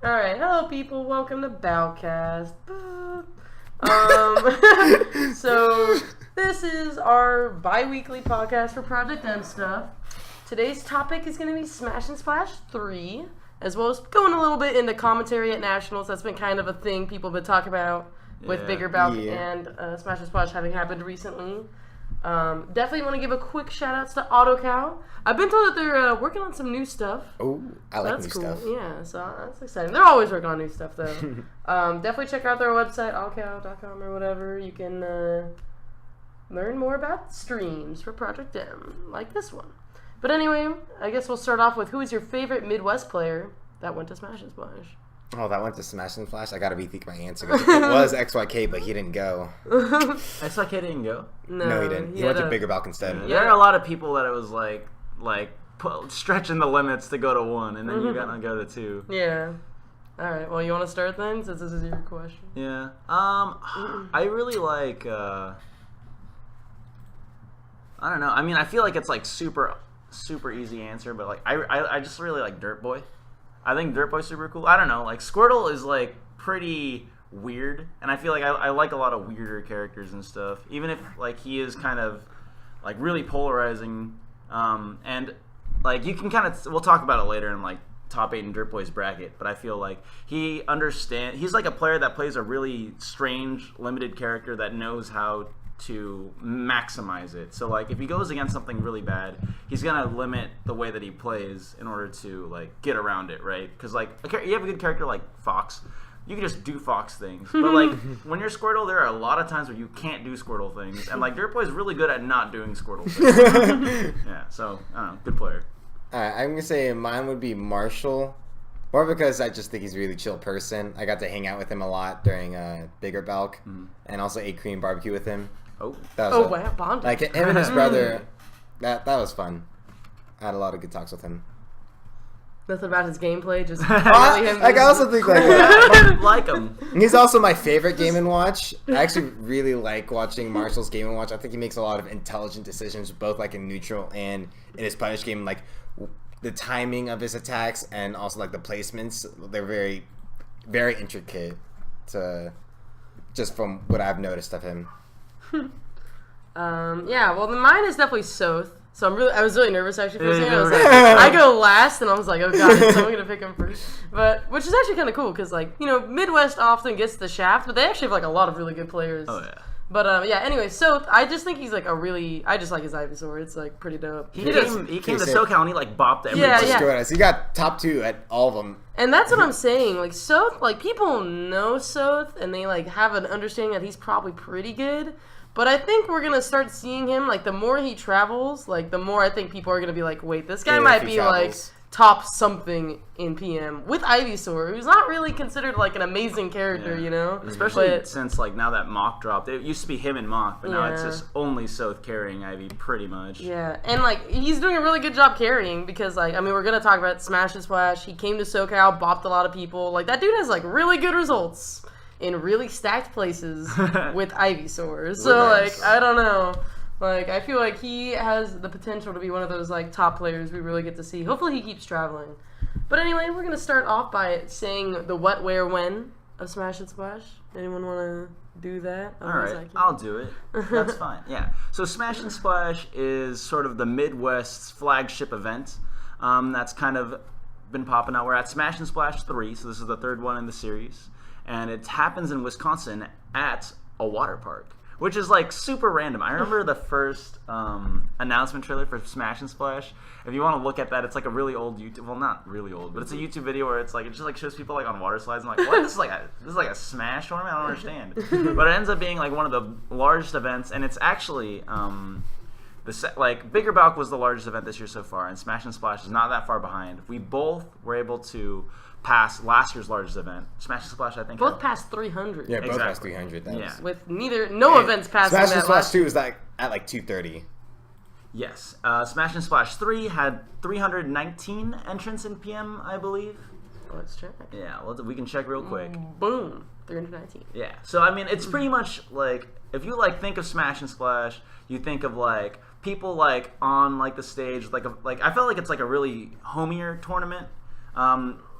Alright, hello people, welcome to Balcast. So this is our bi-weekly podcast for Project M stuff. Today's topic is going to be Smash and Splash 3, as well as going a little bit into commentary at Nationals. That's been kind of a thing people have been talking about with Bigger Balc and Smash and Splash having happened recently. Definitely want to give a quick shout outs to AutoCow. I've been told that they're working on some new stuff. Oh, I like that's new cool. stuff. Yeah, so that's exciting. They're always working on new stuff, though. Definitely check out their website, allcow.com or whatever. You can learn more about streams for Project M, like this one. But anyway, I guess we'll start off with who is your favorite Midwest player that went to Smash and Splash? Oh, that went to Smash and Splash? I gotta rethink my answer. It was XYK, but he didn't go. XYK didn't go? No, he didn't. He went to Bigger Balc instead. Yeah. There are a lot of people that it was like stretching the limits to go to 1, and then you gotta go to 2. Yeah. All right. Well, you want to start then, since this is your question? Yeah. I really like. I don't know. I mean, I feel like it's like super easy answer, but like I just really like Dirt Boy. I think Dirt Boy's super cool. I don't know. Like Squirtle is like pretty weird, and I feel like I like a lot of weirder characters and stuff. Even if like he is kind of like really polarizing, and like you can kind of we'll talk about it later in like top 8 in Dirt Boy's bracket. But I feel like he's like a player that plays a really strange limited character that knows how to maximize it. So like if he goes against something really bad, he's gonna limit the way that he plays in order to like get around it, right? Because like you have a good character like Fox, you can just do Fox things. But like when you're Squirtle, there are a lot of times where you can't do Squirtle things, and like Dirt Boy is really good at not doing Squirtle things. Yeah, so I don't know, good player. I'm gonna say mine would be Marshall. More because I just think he's a really chill person. I got to hang out with him a lot during Bigger Balc, and also ate Korean barbecue with him. Oh, wow, bonding. Like him and his brother, that was fun. I had a lot of good talks with him. Nothing about his gameplay, just I also think like that. Like him. He's also my favorite Game & Watch. I actually really like watching Marshall's Game & Watch. I think he makes a lot of intelligent decisions, both like in neutral and in his punish game. Like the timing of his attacks and also like the placements, they're very, very intricate. Just from what I've noticed of him. Yeah, well, mine is definitely Soth. So I was really nervous actually for a second. I was like, I go last, and I was like, oh god, is someone gonna pick him first? But which is actually kind of cool because like Midwest often gets the shaft, but they actually have like a lot of really good players. Oh yeah. But yeah, anyway, Soth, I just think he's like I just like his Ivysaur. It's like pretty dope. He came to SoCal and he like bopped everyone. Yeah. He got top 2 at all of them. And that's what I'm saying. Like Soth, like people know Soth and they like have an understanding that he's probably pretty good. But I think we're gonna start seeing him like the more he travels, like the more I think people are gonna be like, wait, this guy might be like top something in PM with Ivysaur, who's not really considered like an amazing character, Especially since like now that Mach dropped, it used to be him and Mach, but now it's just only Soth carrying Ivy pretty much. Yeah, and like he's doing a really good job carrying because like I mean we're gonna talk about Smash and Splash. He came to SoCal, bopped a lot of people. Like that dude has like really good results in really stacked places with Ivysaur. So like I don't know. Like, I feel like he has the potential to be one of those, like, top players we really get to see. Hopefully he keeps traveling. But anyway, we're going to start off by saying the what, where, when of Smash and Splash. Anyone want to do that? Alright, I'll do it. That's fine, yeah. So Smash and Splash is sort of the Midwest's flagship event. That's kind of been popping out. We're at Smash and Splash 3, so this is the third one in the series. And it happens in Wisconsin at a water park, which is like super random. I remember the first announcement trailer for Smash and Splash. If you want to look at that, it's like a really old YouTube. Well, not really old, but it's a YouTube video where it's like it just like shows people like on water slides. And like, what? This is like a Smash tournament. I don't understand. But it ends up being like one of the largest events, and it's actually Bigger Balc was the largest event this year so far, and Smash and Splash is not that far behind. We both were able to pass last year's largest event. Smash and Splash, I think. Both passed 300. Yeah, both passed 300. With no events passing Smash that. and Splash 2 was like at like 230. Yes. Smash and Splash 3 had 319 entrants in PM, I believe. Let's check. Yeah, we can check real quick. Boom. 319. Yeah. So, I mean, it's pretty much like, if you like think of Smash and Splash, you think of like people like on like the stage, like I felt like it's like a really homier tournament.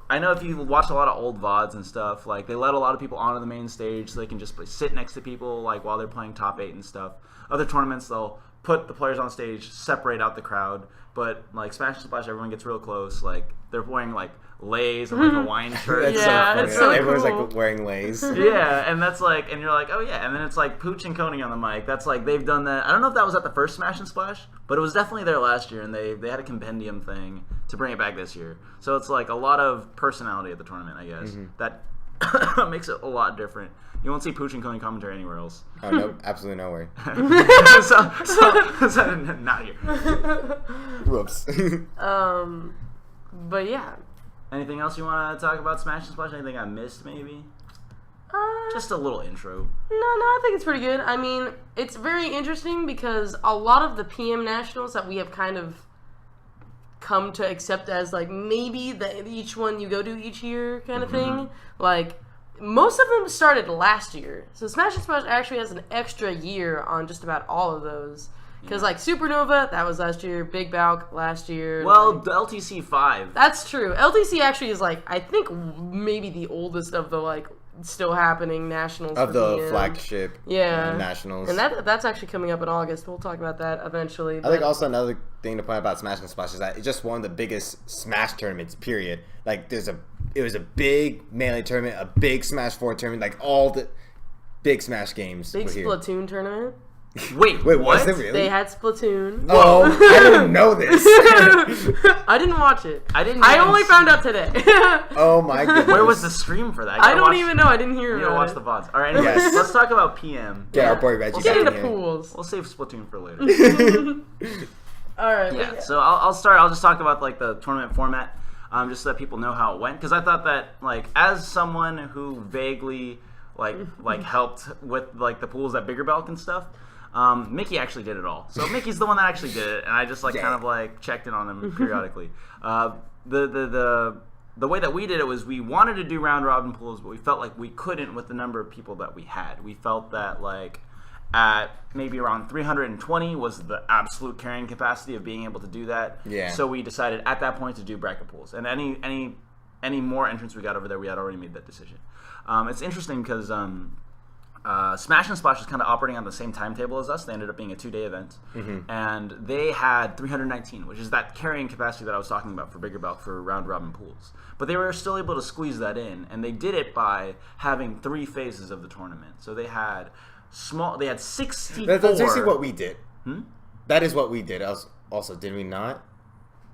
I know if you watch a lot of old VODs and stuff, like they let a lot of people onto the main stage so they can just sit next to people like while they're playing top 8 and stuff. Other tournaments, they'll put the players on stage, separate out the crowd. But like Smash and Splash, everyone gets real close. Like they're wearing like leis and like Hawaiian shirts. That's Yeah, so funny. it's so Everyone's cool. like wearing leis. Yeah, and that's like, and you're like, oh yeah, and then it's like Pooch and Coney on the mic. That's like they've done that. I don't know if that was at the first Smash and Splash, but it was definitely there last year, and they had a compendium thing to bring it back this year. So it's like a lot of personality at the tournament, I guess. That makes it a lot different. You won't see Pooch and Coney commentary anywhere else. Oh no, absolutely nowhere. so not here. Whoops. But yeah. Anything else you want to talk about Smash and Splash? Anything I missed, maybe? Just a little intro. No, I think it's pretty good. I mean, it's very interesting because a lot of the PM nationals that we have kind of come to accept as like maybe each one you go to each year kind of thing, like most of them started last year. So Smash and Splash actually has an extra year on just about all of those. Because, like, Supernova, that was last year. Big Balc, last year. Well, like, the LTC 5. that's true. LTC actually is, like, I think maybe the oldest of the, like, still happening nationals. Of for the PM. flagship nationals. And that's actually coming up in August. We'll talk about that eventually. I think also another thing to point out about Smash and Splash is that it's just one of the biggest Smash tournaments, period. Like, it was a big Melee tournament, a big Smash 4 tournament, like, all the big Smash games Big were here. Splatoon tournament. Wait, Wait, what? was it really? They had Splatoon. Oh, I didn't know this. I didn't watch it. I didn't I even only see found it. out today. Oh my goodness. Where was the stream for that? I don't even know. I didn't hear You about gotta watch it. the VODs. All right, anyways, Yes. let's talk about PM. Get our boy Reggie We'll get back into in here. pools. We'll save Splatoon for later. Alright. Yeah, so I'll start. I'll just talk about like the tournament format, just so that people know how it went. Because I thought that like as someone who vaguely like helped with like the pools at Bigger Balc and stuff, Mickey actually did it all. So Mickey's the one that actually did it, and I just like kind of like checked in on him periodically. The way that we did it was we wanted to do round robin pools, but we felt like we couldn't with the number of people that we had. We felt that like at maybe around 320 was the absolute carrying capacity of being able to do that. Yeah. So we decided at that point to do bracket pools, and any more entrants we got over there, we had already made that decision. It's interesting because Smash and Splash was kind of operating on the same timetable as us. They ended up being a 2-day event, and they had 319, which is that carrying capacity that I was talking about for Bigger Balc for round robin pools. But they were still able to squeeze that in, and they did it by having 3 phases of the tournament. So they had 64. That's actually what we did. That is what we did. Also, did we not?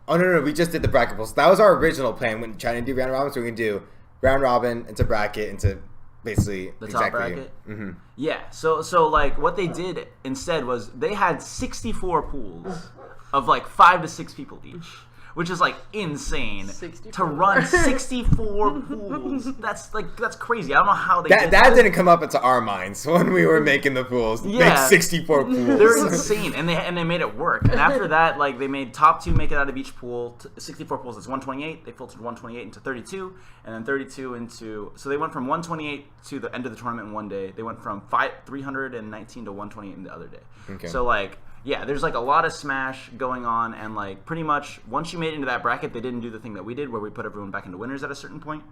Oh no, we just did the bracket pools. That was our original plan when trying to do round robin. So we're gonna do round robin into bracket into basically The top exactly. bracket? Yeah, so like what they did instead was they had 64 pools of like 5 to 6 people each, which is like insane 64. to run 64 pools. That's crazy. I don't know how they did That didn't come up into our minds when we were making the pools. Yeah. Make 64 pools. They're insane, and they made it work. And after that, like they made top 2 make it out of each pool. 64 pools is 128. They filtered 128 into 32, and then 32 into. So they went from 128 to the end of the tournament in one day. They went from 319 to 128 in the other day. Okay. So like. Yeah, there's like a lot of Smash going on, and like pretty much once you made it into that bracket, they didn't do the thing that we did where we put everyone back into winners at a certain point.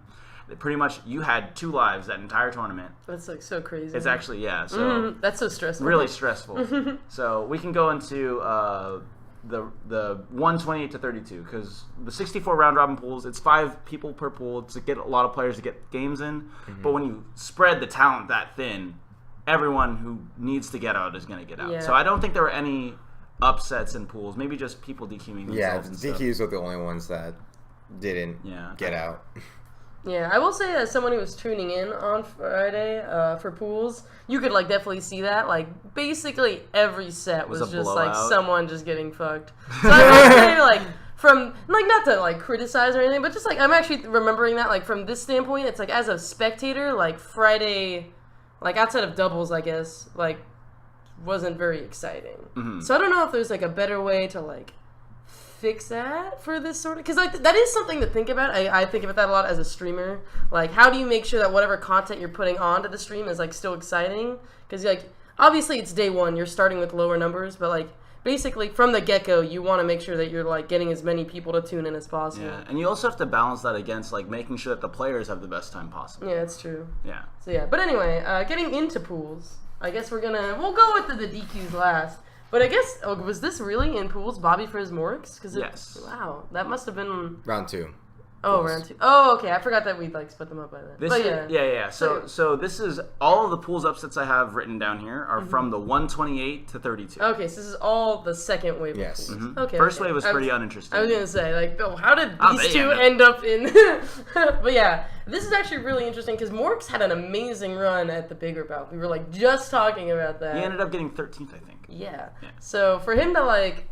Pretty much you had 2 lives that entire tournament. That's like so crazy. It's actually, yeah, so that's so stressful. really stressful. So we can go into the 128 to 32 because the 64 round robin pools, it's 5 people per pool to get a lot of players to get games in. But when you spread the talent that thin, everyone who needs to get out is going to get out. Yeah. So I don't think there were any upsets in pools. Maybe just people DQing themselves. Yeah, and stuff. DQs were the only ones that didn't get out. Yeah, I will say as someone who was tuning in on Friday for pools, you could like definitely see that. Like basically every set was a just blowout. like someone just getting fucked. So I will say like from like not to like criticize or anything, but just like I'm actually remembering that like from this standpoint, it's like as a spectator, like Friday, like outside of doubles, I guess, like wasn't very exciting. So I don't know if there's like a better way to like fix that for this sort of, because like that is something to think about. I think about that a lot as a streamer. Like how do you make sure that whatever content you're putting onto the stream is like still exciting? Because like obviously it's day one, you're starting with lower numbers, but like basically from the get-go, you want to make sure that you're like getting as many people to tune in as possible. Yeah, and you also have to balance that against like making sure that the players have the best time possible. Yeah, it's true. Yeah. So yeah, but anyway, getting into pools, I guess we'll go with the DQs last. But I guess, was this really in pools, Bobby Frizz Morks? Yes. Wow, that must have been Round 2. Oh, round 2. Oh, okay. I forgot that we'd like split them up by then. This is, yeah. So this is all of the pools upsets I have written down here are from the 128 to 32. Okay, so this is all the second wave. Yes. Of pools. Mm-hmm. Okay. First wave was pretty uninteresting. I was gonna say like, oh, how did these they two end up in? But yeah, this is actually really interesting because Morks had an amazing run at the bigger bout. We were like just talking about that. He ended up getting 13th, I think. Yeah. So for him to like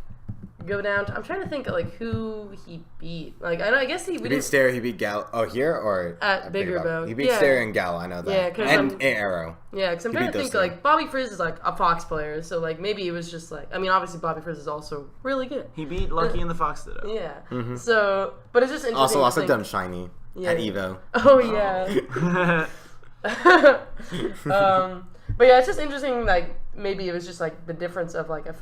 go down to, I'm trying to think of like who he beat. Like I guess he beat Stair, he beat Gal. Oh, here or at bigger bout. He beat Stair and Gal. I know that. Yeah, and Arrow. Yeah, because I'm trying to think like Bobby Frizz is like a Fox player, so like maybe it was just like, I mean obviously Bobby Frizz is also really good. He beat Lucky and the Fox Ditto. Yeah. So, but it's just interesting. Also lost to Dumb Shiny at Evo. Oh yeah. But yeah, it's just interesting. Like maybe it was just like the difference of like an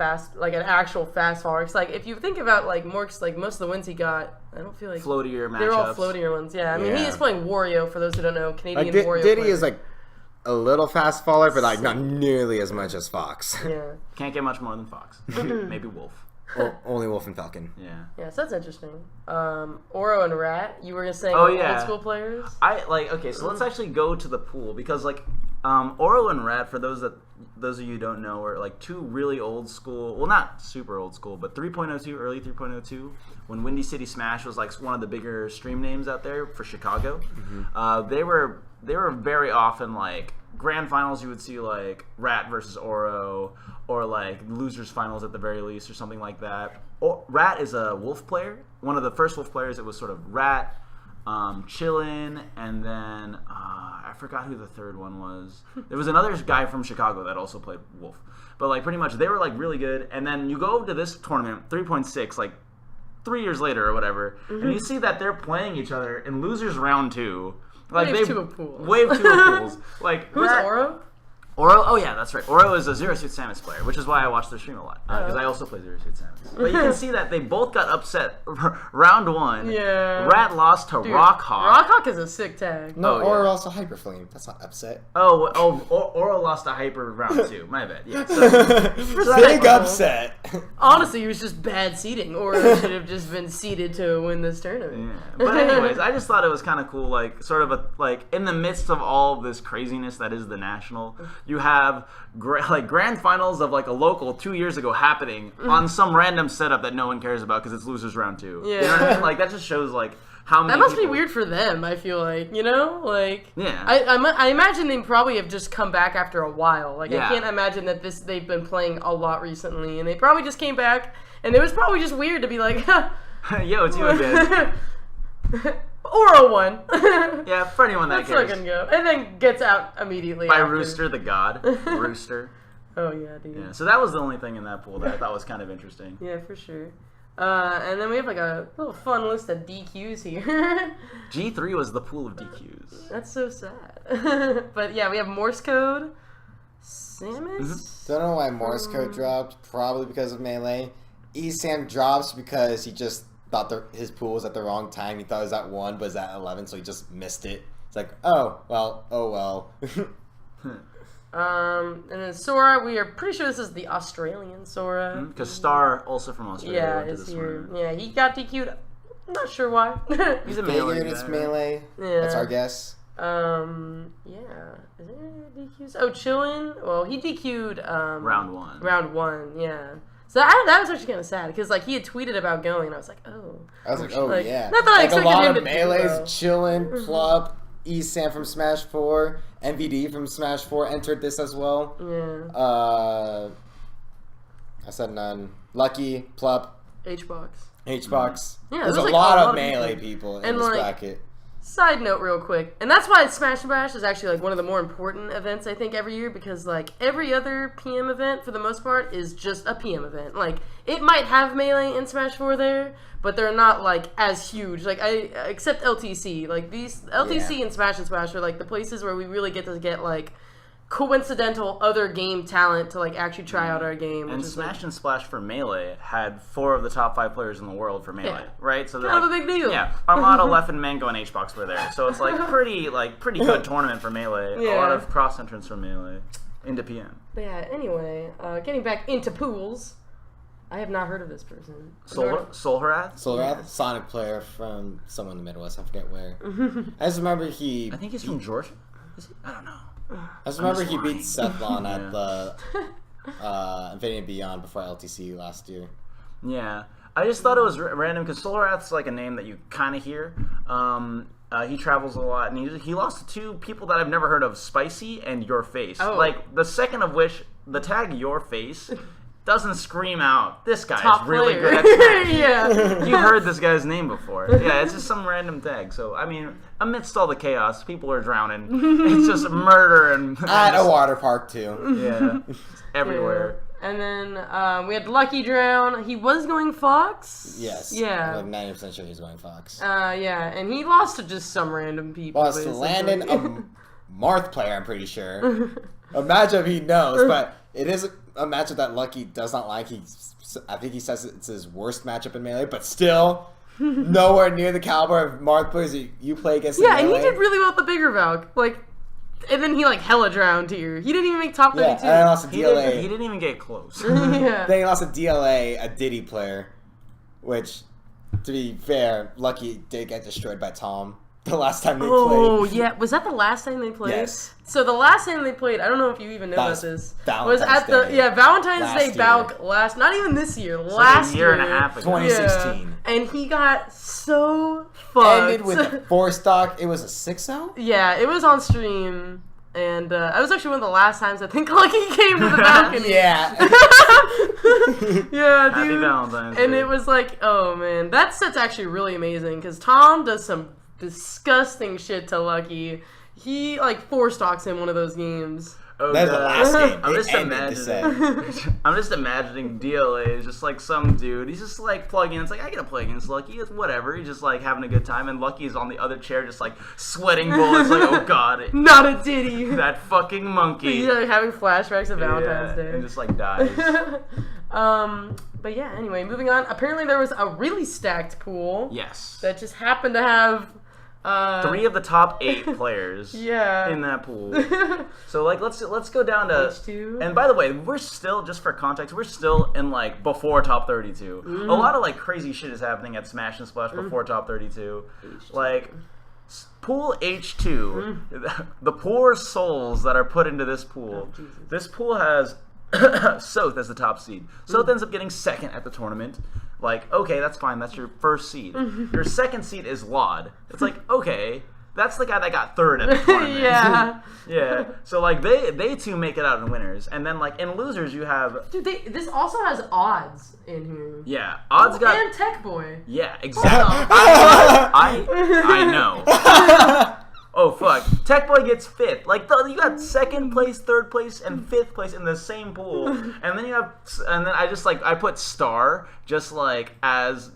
actual fast faller. It's like if you think about like Morks, like most of the wins he got, I don't feel like floatier matchups. They're all floatier ones. Yeah, I mean he is playing Wario. For those who don't know, Canadian like, Wario. Diddy player. is like a little fast faller, but like not nearly as much as Fox. Yeah. Can't get much more than Fox. Maybe Wolf. Only Wolf and Falcon. Yeah. Yeah, so that's interesting. Oro and Rat, you were saying old school players? Okay, so let's actually go to the pool because like Oro and Rat, for those of you who don't know, are like two really old school, well not super old school, but 3.02, early 3.02, when Windy City Smash was like one of the bigger stream names out there for Chicago. Mm-hmm. They were very often like grand finals. You would see like Rat versus Oro, or like losers finals at the very least, or something like that. Rat is a Wolf player. One of the first Wolf players. It was sort of Rat, Chillin, and then I forgot who the third one was. There was another guy from Chicago that also played Wolf. But like pretty much they were like really good. And then you go over to this tournament, 3.6, like 3 years later or whatever, and you see that they're playing each other in losers round 2. Like Wave 2 of pools. Wave 2 of pools. Like who's Oro? Oro, oh yeah, that's right. Oro is a Zero Suit Samus player, which is why I watch their stream a lot, because I also play Zero Suit Samus. But you can see that they both got upset round 1. Yeah. Rat lost to Rockhawk. Rockhawk is a sick tag. No, Oro also Hyper Flame. That's not upset. Oro lost to Hyper round 2. My bad. Yeah. So big upset. Honestly, it was just bad seeding. Oro should have just been seeded to win this tournament. Yeah. But anyways, I just thought it was kind of cool, like sort of in the midst of all of this craziness that is the National, you have grand finals of like a local 2 years ago happening on some random setup that no one cares about because it's losers round 2. Yeah. You know what I mean? Like that just shows like how many. That must be weird for them. I feel like, you know, like yeah. I imagine they probably have just come back after a while. Like Yeah. I can't imagine that they've been playing a lot recently, and they probably just came back, and it was probably just weird to be like, yo, it's you again. Oro won. Yeah, for anyone that Let's cares. fucking go. And then gets out immediately By after. Rooster the God. Rooster. Oh yeah, dude. Yeah, so that was the only thing in that pool that I thought was kind of interesting. Yeah, for sure. And then we have like a little fun list of DQs here. G3 was the pool of DQs. That's so sad. But yeah, we have Morse code, Samus. Don't know why Morse code dropped. Probably because of Melee. Sam drops because he just thought his pool was at the wrong time. He thought it was at 1, but it was at 11, so he just missed it. It's like, oh well. And then Sora, we are pretty sure this is the Australian Sora. Because Star, also from Australia, went to is this here. one. Yeah, he got DQ'd. I'm not sure why. He's a melee Figured guy, it's right? Melee. Yeah. That's our guess. Yeah. Is there DQs? Oh, Chillin. Well, he DQ'd Round 1. Round 1, yeah. So that was actually kind of sad because like he had tweeted about going, and I was like, oh. I was like, oh like, yeah. not that I like a expected lot him of to do Melees, well. Chillin, Plup, Sam from Smash 4, MVD from Smash 4 entered this as well. Yeah. I said none. Lucky, Plup, H-Box. Hbox. Yeah, there's a like, lot of people. Melee people in And, this like, bracket. Side note real quick, and that's why Smash and Bash is actually like one of the more important events I think every year, because like every other PM event for the most part is just a PM event. Like it might have Melee and Smash 4 there, but they're not like as huge. Like except LTC. Like these LTC and Smash are like the places where we really get to get like coincidental other game talent to like actually try out our game. And which is Smash and Splash for Melee had 4 of the top 5 players in the world for Melee, right? So kind of a big deal. Yeah, Armada, Leff, and Mango and HBox were there, so it's like pretty good tournament for Melee. Yeah. A lot of cross entrance for Melee into PM. But yeah. Anyway, getting back into pools. I have not heard of this person. Solharath? Solharath, Sonic player from somewhere in the Midwest. I forget where. I just remember I think he's from Georgia. Is he? I don't know. I just remember he beat Sethlon at the Infinity and Beyond before LTC last year. Yeah. I just thought it was random because Solharath's like a name that you kind of hear. He travels a lot, and he lost to 2 people that I've never heard of, Spicy and Your Face. Oh. Like, the second of which, the tag Your Face doesn't scream out, this guy's Top really player. good at tags. Yeah. You heard this guy's name before. Yeah, it's just some random tag. So, I mean, amidst all the chaos, people are drowning. It's just murder and... At a water park, too. Yeah, everywhere. Yeah. And then we had Lucky Drown. He was going Fox. Yes. Yeah. I'm like 90% sure he's going Fox. Yeah, and he lost to just some random people. Lost to Landon, a Marth player, I'm pretty sure. A matchup he knows, but it is a matchup that Lucky does not like. I think he says it's his worst matchup in Melee, but still nowhere near the caliber of Marth players you play against. Yeah, in and Melee. he did really well with the bigger Balc. Like, and then he like hella drowned here. He didn't even make top 32. Yeah, and I lost a He DLA. didn't even get close. Yeah. Then he lost a DLA, a Diddy player, which, to be fair, Lucky did get destroyed by Tom the last time they Oh, played. yeah. Was that the last time they played? Yes. So the last time they played, I don't know if you even know That about was this. Valentine's Was at the Day. Valentine's Last Day year. Balc last, not even this year, Like last a year and a half ago. 2016. Yeah. And he got so fucked. Ended with a 4-stock. It was a 6-0? Yeah, it was on stream. And I was actually one of the last times I think Lucky came to the balcony. Yeah. Yeah, dude. Happy Valentine's And Day. it was like, oh man, that set's actually really amazing because Tom does some disgusting shit to Lucky. He like 4-stocks him one of those games. Oh, That was the last game. I'm It just ended the set. imagining. I'm just imagining DLA is just like some dude. He's just like plugging. It's like I gotta play against Lucky. It's whatever. He's just like having a good time, and Lucky is on the other chair, just like sweating bullets. Like oh god, Not a ditty. that fucking monkey. He's like having flashbacks of Valentine's Yeah, Day. and just like dies. But yeah, anyway, moving on. Apparently there was a really stacked pool Yes. that just happened to have 3 of the top 8 players yeah. in that pool. So like let's go down to H2. And by the way, we're still, just for context, we're still in like before top 32. A lot of like crazy shit is happening at Smash and Splash before top 32. Like pool H2, the poor souls that are put into this pool. Jesus. This pool has Soth as the top seed. Soth ends up getting second at the tournament. Like, okay, that's fine. That's your first seed. Your second seed is Laud. It's like, okay, that's the guy that got third at the tournament. Yeah. Yeah. So like they two make it out in winners, and then like in losers you have Dude, this also has odds in here. yeah odds got And Tech Boy. yeah exactly. I know. Oh fuck! Tech Boy gets 5th. Like you got 2nd place, 3rd place, and 5th place in the same pool, and then I put Star just like as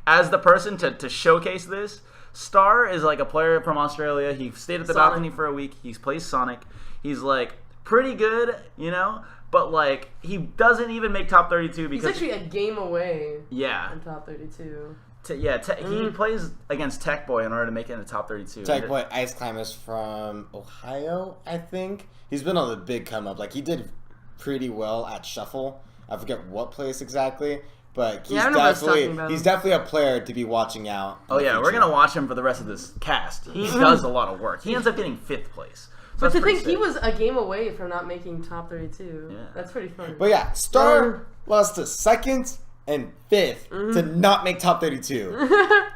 the person to showcase this. Star is like a player from Australia. He stayed at the Sonic. balcony for a week. He plays Sonic. He's like pretty good, you know, but like he doesn't even make top 32 He's because actually a game away yeah, in top 32. he plays against Tech Boy in order to make it in the top 32. Tech Boy Ice Climb is from Ohio, I think. He's been on the big come up. Like he did pretty well at Shuffle. I forget what place exactly, but he's Yeah, I know what I was talking about. definitely a player to be watching out. Oh in the yeah, we're future. gonna watch him for the rest of this cast. He does a lot of work. He ends up getting 5th place. So But that's to pretty think he sick. was a game away from not making top 32. Yeah. That's pretty funny. But yeah, Star lost to 2nd and 5th to not make top 32.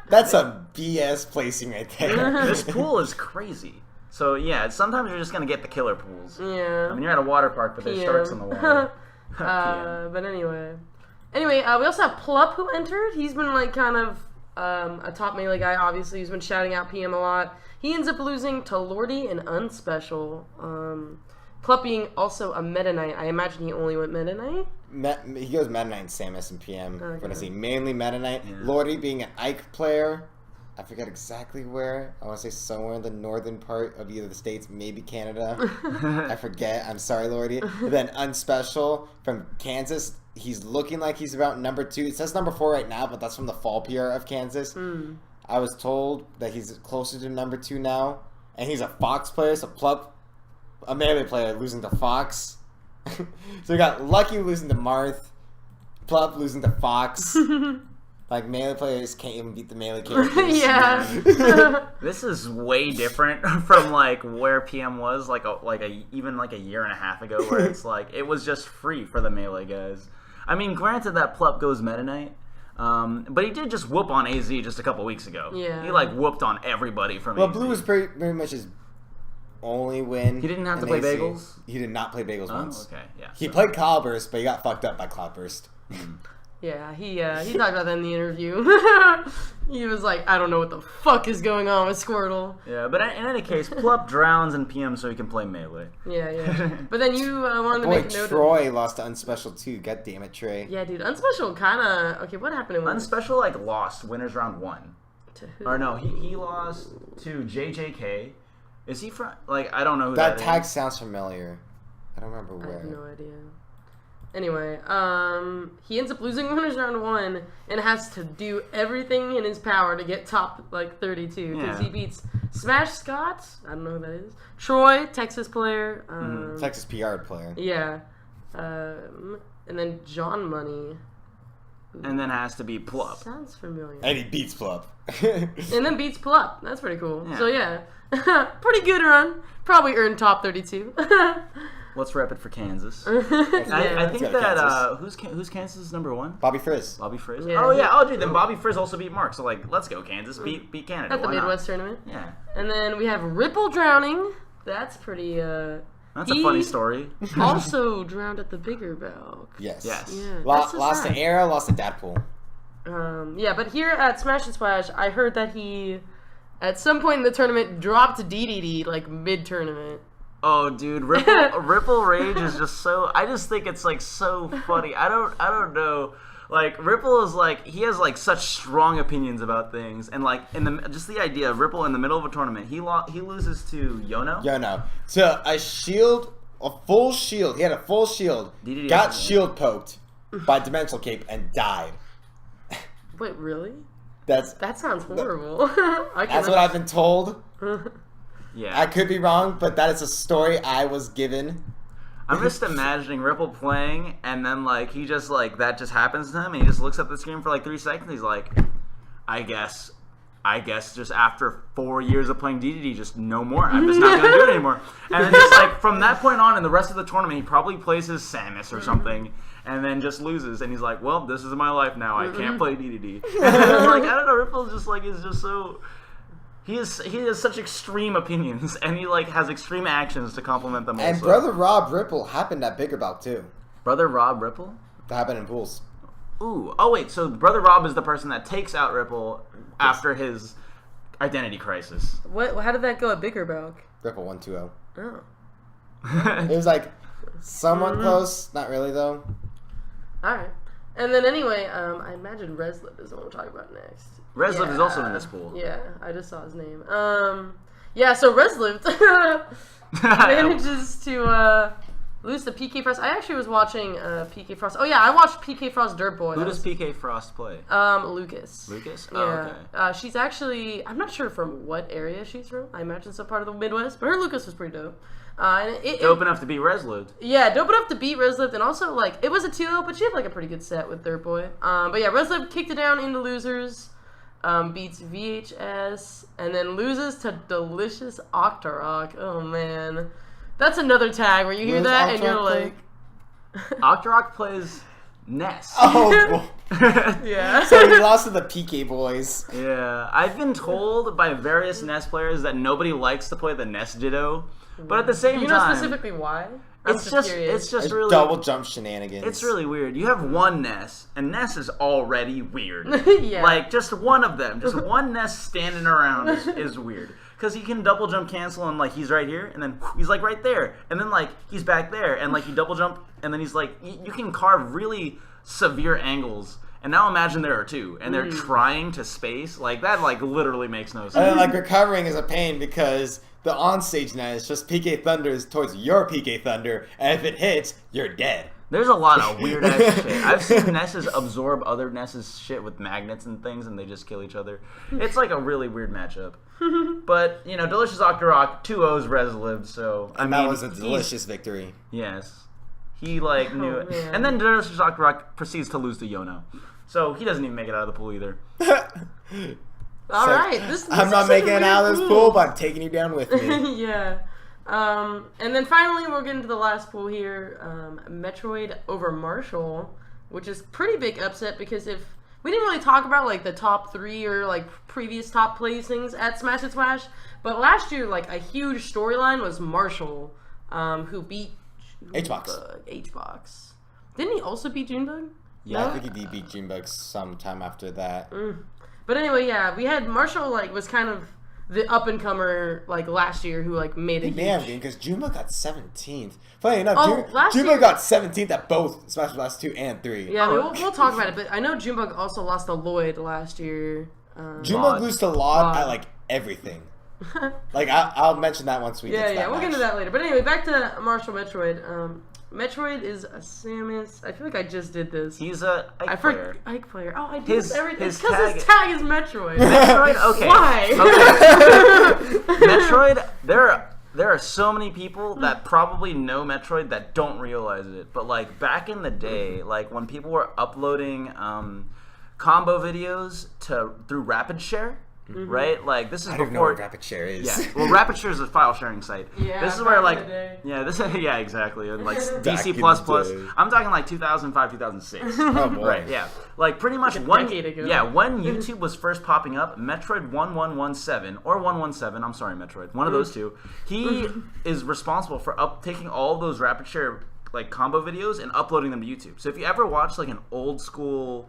That's a BS placing right there. This pool is crazy. So yeah, sometimes you're just gonna get the killer pools. Yeah. I mean, you're at a water park, but there's PM. sharks in the water. PM. But anyway. We also have Plup who entered. He's been like kind of a top melee guy, obviously. He's been shouting out PM a lot. He ends up losing to Lordy and Unspecial. Plup being also a Meta Knight. I imagine he only went Meta Knight. He goes Meta Knight, Samus, and PM. Okay. We're gonna see mainly Meta Knight. Yeah. Lordy being an Ike player. I forget exactly where. I want to say somewhere in the northern part of either the States, maybe Canada. I forget. I'm sorry, Lordy. And then Unspecial from Kansas. He's looking like he's about number 2. It says number 4 right now, but that's from the fall PR of Kansas. I was told that he's closer to number 2 now. And he's a Fox player, so Plup, a melee player, losing to Fox. So we got Lucky losing to Marth. Plup losing to Fox. Like, melee players can't even beat the melee characters. Yeah. This is way different from like where PM was even a year and a half ago, where it's like it was just free for the melee guys. I mean, granted that Plup goes Meta Knight, but he did just whoop on AZ just a couple weeks ago. Yeah. He like whooped on everybody from Well, AZ. Blue was very much his only win. He didn't have to in play AC. Bagels? He did not play Bagels once. Okay, yeah. He played Cloudburst, but he got fucked up by Cloudburst. Yeah, he talked about that in the interview. He was like, I don't know what the fuck is going on with Squirtle. Yeah, but in any case, Plup drowns in PM so he can play melee. Yeah. But then you wanted to Boy, make a note Troy lost to Unspecial too. God damn it, Trey. Yeah, dude, Unspecial kind of... Okay, what happened in Winners? Unspecial like lost winners round 1. To who? Or no, he lost to JJK. Is he from like I don't know who That that tag is. sounds familiar. I don't remember I where. have no idea. Anyway, he ends up losing winners round 1 and has to do everything in his power to get top like 32 because Yeah. he beats Smash Scott. I don't know who that is. Troy, Texas player. Texas PR player. Yeah. And then John Money. And then has to be Plup. Sounds familiar. And he beats Plup. And then beats Plup. That's pretty cool. Yeah. So yeah, pretty good run. Probably earned top 32. Let's rep it for Kansas. I Yeah. think Let's go that Kansas. who's Kansas number 1? Bobby Frizz. Bobby Frizz. Yeah. Oh yeah. Oh dude, then Bobby Frizz also beat Mark. So like, let's go Kansas. Beat Canada. At the Why not? Midwest tournament. Yeah. And then we have Ripple drowning. That's pretty. That's a funny story. Also drowned at the bigger Balc. Yes. Yes. Yeah. That's so Lost sad. to Arrow, lost to Dadpool. Yeah, but here at Smash and Splash, I heard that he, at some point in the tournament, dropped DDD like mid-tournament. Oh, dude, Ripple Rage is just so. I just think it's like so funny. I don't know. Like Ripple is like he has like such strong opinions about things, and like in the just the idea of Ripple in the middle of a tournament, he loses to Yono. Yono. To a shield, a full shield. He had a full shield. DDD Got doesn't shield poked by Dimensional Cape and died. Wait, really? That's That sounds horrible. that's what I've been told. Yeah, I could be wrong, but that is a story I was given. I'm just imagining Ripple playing, and then like he just like that just happens to him, and he just looks at the screen for like 3 seconds. He's like, I guess just after 4 years of playing DDD, just no more. I'm just not gonna do it anymore. And then just like from that point on, in the rest of the tournament, he probably plays his Samus or something, and then just loses. And he's like, well, this is my life now. I can't play DDD. And like I don't know, Ripple just like is just so. He has such extreme opinions, and he like has extreme actions to complement them. And also. Brother Rob Ripple happened at Bigger Bout too. Brother Rob Ripple. That happened in pools. Ooh. Oh wait. So Brother Rob is the person that takes out Ripple after his identity crisis. What? How did that go at bigger Balc? Ripple 1-2-0. Oh. It was like somewhat close. Not really though. Alright. And then anyway, I imagine Reslip is the one we'll talk about next. Reslip is also in this pool. Yeah, I just saw his name. Yeah, so Reslip manages to lose to PK Frost. I actually was watching PK Frost. Oh yeah, I watched PK Frost Dirt Boy. Who does PK Frost play? Lucas. Lucas? Yeah. Oh, okay. She's actually, I'm not sure from what area she's from. I imagine some part of the Midwest, but her Lucas was pretty dope. And Dope enough to be Reslip. yeah, dope enough to beat Reslip, and also, like, it was a 2-0, but she had, like, a pretty good set with Dirt Boy. But yeah, Reslip kicked it down into losers, beats VHS, and then loses to Delicious Octorok. Oh, man. That's another tag where you hear Where's that, and you're Octorok like... Octorok plays Ness. Oh, Yeah. so he lost to the PK boys. Yeah, I've been told by various Ness players that nobody likes to play the Ness Ditto, but at the same Do you know time, specifically why? I'm it's just It's really double jump shenanigans. It's really weird. You have one Ness, and Ness is already weird. Yeah. Like, just one of them. Just one Ness standing around is weird. Because he can double jump cancel, and, like, he's right here, and then he's, like, right there. And then, like, he's back there, and, like, you double jump, and then he's, like, you can carve really severe angles. and now imagine there are 2, and they're trying to space. Like, that, like, literally makes no sense. And then, like, recovering is a pain because the onstage net is just PK Thunders towards your PK Thunder, and if it hits, you're dead. There's a lot of weird-ass shit. I've seen Nesses absorb other Nesses shit with magnets and things, and they just kill each other. It's, like, a really weird matchup. But, you know, Delicious Octorok, 2-0's Reslib, so... And that was a delicious victory. Yes. He, like, knew it. Man. And then Delicious Octorok proceeds to lose to Yono. So he doesn't even make it out of the pool either. All right, this I'm is not making it out of this cool. pool, but I'm taking you down with me. Yeah. And then finally, we'll get into the last pool here. Metroid over Marshall, which is pretty big upset because if we didn't really talk about like the top 3 or like previous top placings at Smash and Splash, but last year like a huge storyline was Marshall, who beat H-Box. Didn't he also beat Junebug? Yeah, I think he beat Junebug sometime after that. But anyway, yeah, we had Marshall like was kind of the up and comer like last year who like made a He huge... may have been because Junebug got 17th. Funny enough, last Junebug year- got 17th at both Smash Bros. 2 and 3. Yeah, I mean, we'll talk about it, but I know Junebug also lost to Lloyd last year. Junebug lose to Laud at Laud. like everything. Like I'll mention that once we get to that we'll get into match. that later. But anyway, back to Marshall Metroid. Metroid is a Samus. I feel like I just did this. He's a Ike player. Ike player. Oh, I did His- this everything. his Because his tag is Metroid. Metroid? Okay. Why? Okay. Metroid, there are so many people that probably know Metroid that don't realize it. But, like, back in the day, like, when people were uploading combo videos through Rapid Share, right? Like, this is I don't know before... what Rapid Share is. Yeah, well, Rapid Share is a file sharing site. Yeah, this is back where in like the day. yeah exactly and, like Back in DC plus the plus. day. I'm talking like 2005 2006. Oh boy. Right, yeah, like pretty much Like a when decade ago. when YouTube was first popping up, Metroid 1117 or 117. I'm sorry, Metroid, one of those two. He is responsible for taking all those Rapid Share like combo videos and uploading them to YouTube. So if you ever watch like an old school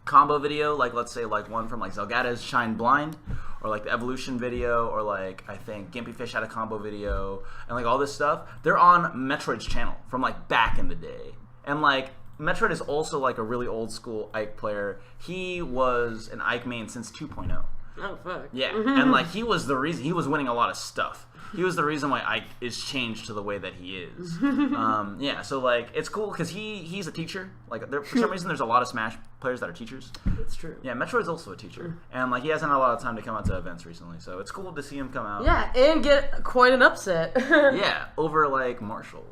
combo video, like let's say like one from like Zelgada's Shine Blind, or like the Evolution video, or like I think Gimpy Fish had a combo video, and like all this stuff, they're on Metroid's channel from like back in the day. And like Metroid is also like a really old school Ike player. He was an Ike main since 2.0. Oh, fuck. Yeah, and like he was the reason he was winning a lot of stuff. He was the reason why Ike is changed to the way that he is. Yeah, so like it's cool because he's a teacher. Like for some reason, there's a lot of Smash players that are teachers. That's true. Yeah, Metroid's also a teacher, and like he hasn't had a lot of time to come out to events recently. So it's cool to see him come out. Yeah, and get quite an upset. Yeah, over like Marshall.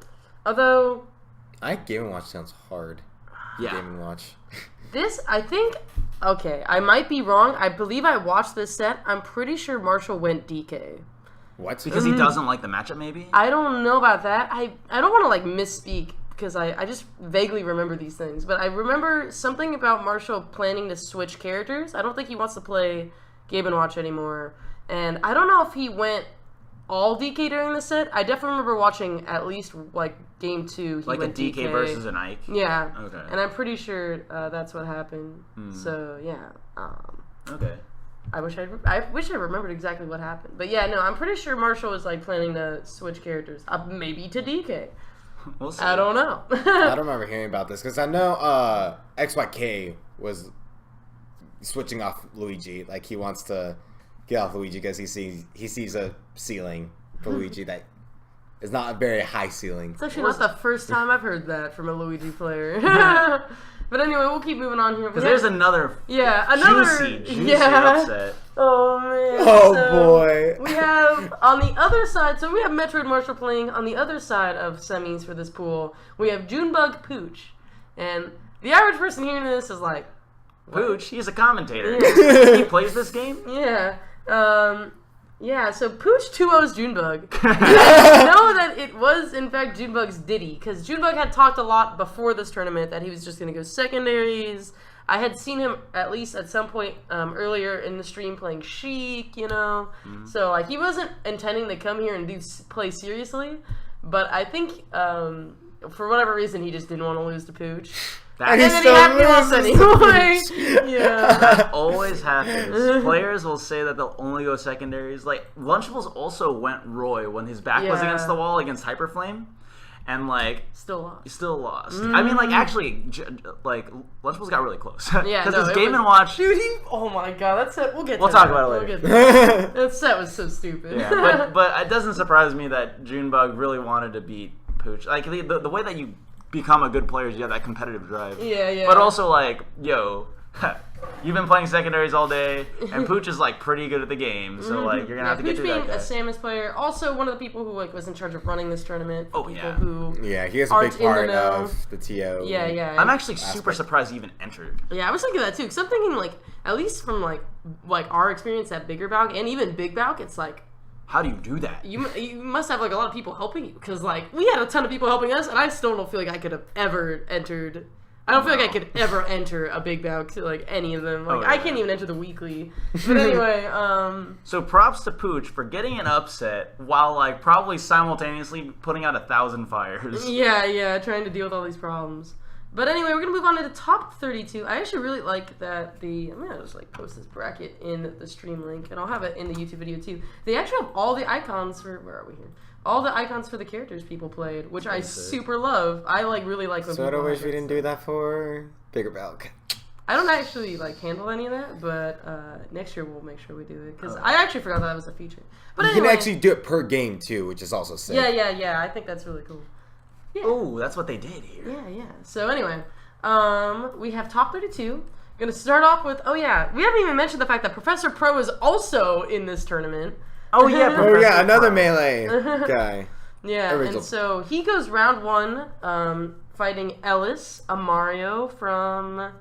Although Game & Watch sounds hard. Yeah. Game & Watch. this, I think, okay, I might be wrong. I believe I watched this set. I'm pretty sure Marshall went DK. What? Because he doesn't like the matchup, maybe? I don't know about that. I don't want to like misspeak because I just vaguely remember these things. But I remember something about Marshall planning to switch characters. I don't think he wants to play Game & Watch anymore. And I don't know if he went all DK during the set. I definitely remember watching at least like game 2. He Like a went DK versus an Ike? Yeah. Okay. And I'm pretty sure that's what happened. So yeah. Okay. I wish I remembered exactly what happened. But yeah, no, I'm pretty sure Marshall was like planning to switch characters, maybe to DK. We'll see. I don't know. I don't remember hearing about this because I know XYK was switching off Luigi. Like he wants to get off Luigi because he sees a ceiling for Luigi that is not a very high ceiling. It's actually not the first time I've heard that from a Luigi player. But anyway, we'll keep moving on here. Because there's another juicy upset. Oh man. Oh, So, boy. We have on the other side, so we have Metroid Marshall playing on the other side of semis for this pool. We have Junebug Pooch. And the average person hearing this is like, Pooch, he's a commentator. Yeah. He plays this game? yeah. Yeah, so Pooch 2-0's Junebug. I know that it was, in fact, Junebug's Diddy, because Junebug had talked a lot before this tournament that he was just going to go secondaries. I had seen him, at least at some point earlier in the stream, playing Sheik, you know? So, like, he wasn't intending to come here and play seriously, but I think, for whatever reason, he just didn't want to lose to Pooch. That, And then he had me lost anyway. Yeah. that always happens. Players will say that they'll only go secondaries. Like, Lunchables also went Roy when his back was Yeah. against the wall against Hyperflame. and like Still lost. I mean, like actually, like Lunchables got really close. Yeah, because no, it's it Game was- and Watch. Dude, oh my god, that set. We'll get. We'll to talk that. about it We'll later. get to that. That set was so stupid. Yeah, but it doesn't surprise me that Junebug really wanted to beat Pooch. Like the way that you become a good player is you have that competitive drive. Yeah. But also like, yo, you've been playing secondaries all day, and Pooch is like pretty good at the game, so like you're gonna have to get Pooch through being that a guy. Samus player, also one of the people who like was in charge of running this tournament. Oh, people yeah. Who, Yeah, he has a Aren't big in the part know. of the TO. yeah. I'm actually super Aspect. surprised he even entered. Yeah, I was thinking that too. Cause I'm thinking like at least from like our experience at Bigger Balc and even Big Balc, it's like How do you do that? you must have like a lot of people helping you. Cause like we had a ton of people helping us, and I still don't feel like I could have ever entered. I don't feel like I could ever enter a Big Balc to like any of them. Like Oh, I yeah. can't even enter the weekly. But anyway, So props to Pooch for getting an upset while like probably simultaneously putting out 1,000 fires. yeah, trying to deal with all these problems. But anyway, we're gonna move on to the top 32. I actually really like that I'm gonna just like post this bracket in the stream link, and I'll have it in the YouTube video too. They actually have all the icons for where are we here? All the icons for the characters people played, which I super love. I like really like when So I people wish have we that didn't do that for Bigger Balc. I don't actually like handle any of that, but next year we'll make sure we do it because I actually forgot that was a feature. But You anyway, can actually do it per game too, which is also sick. yeah. I think that's really cool. Yeah. Oh, that's what they did here. Yeah. So anyway, we have top 32. Gonna start off with we haven't even mentioned the fact that Professor Pro is also in this tournament. Oh yeah, Oh Professor yeah, another Pro. melee guy. Yeah, Original. and so he goes round 1, fighting Ellis, a Mario from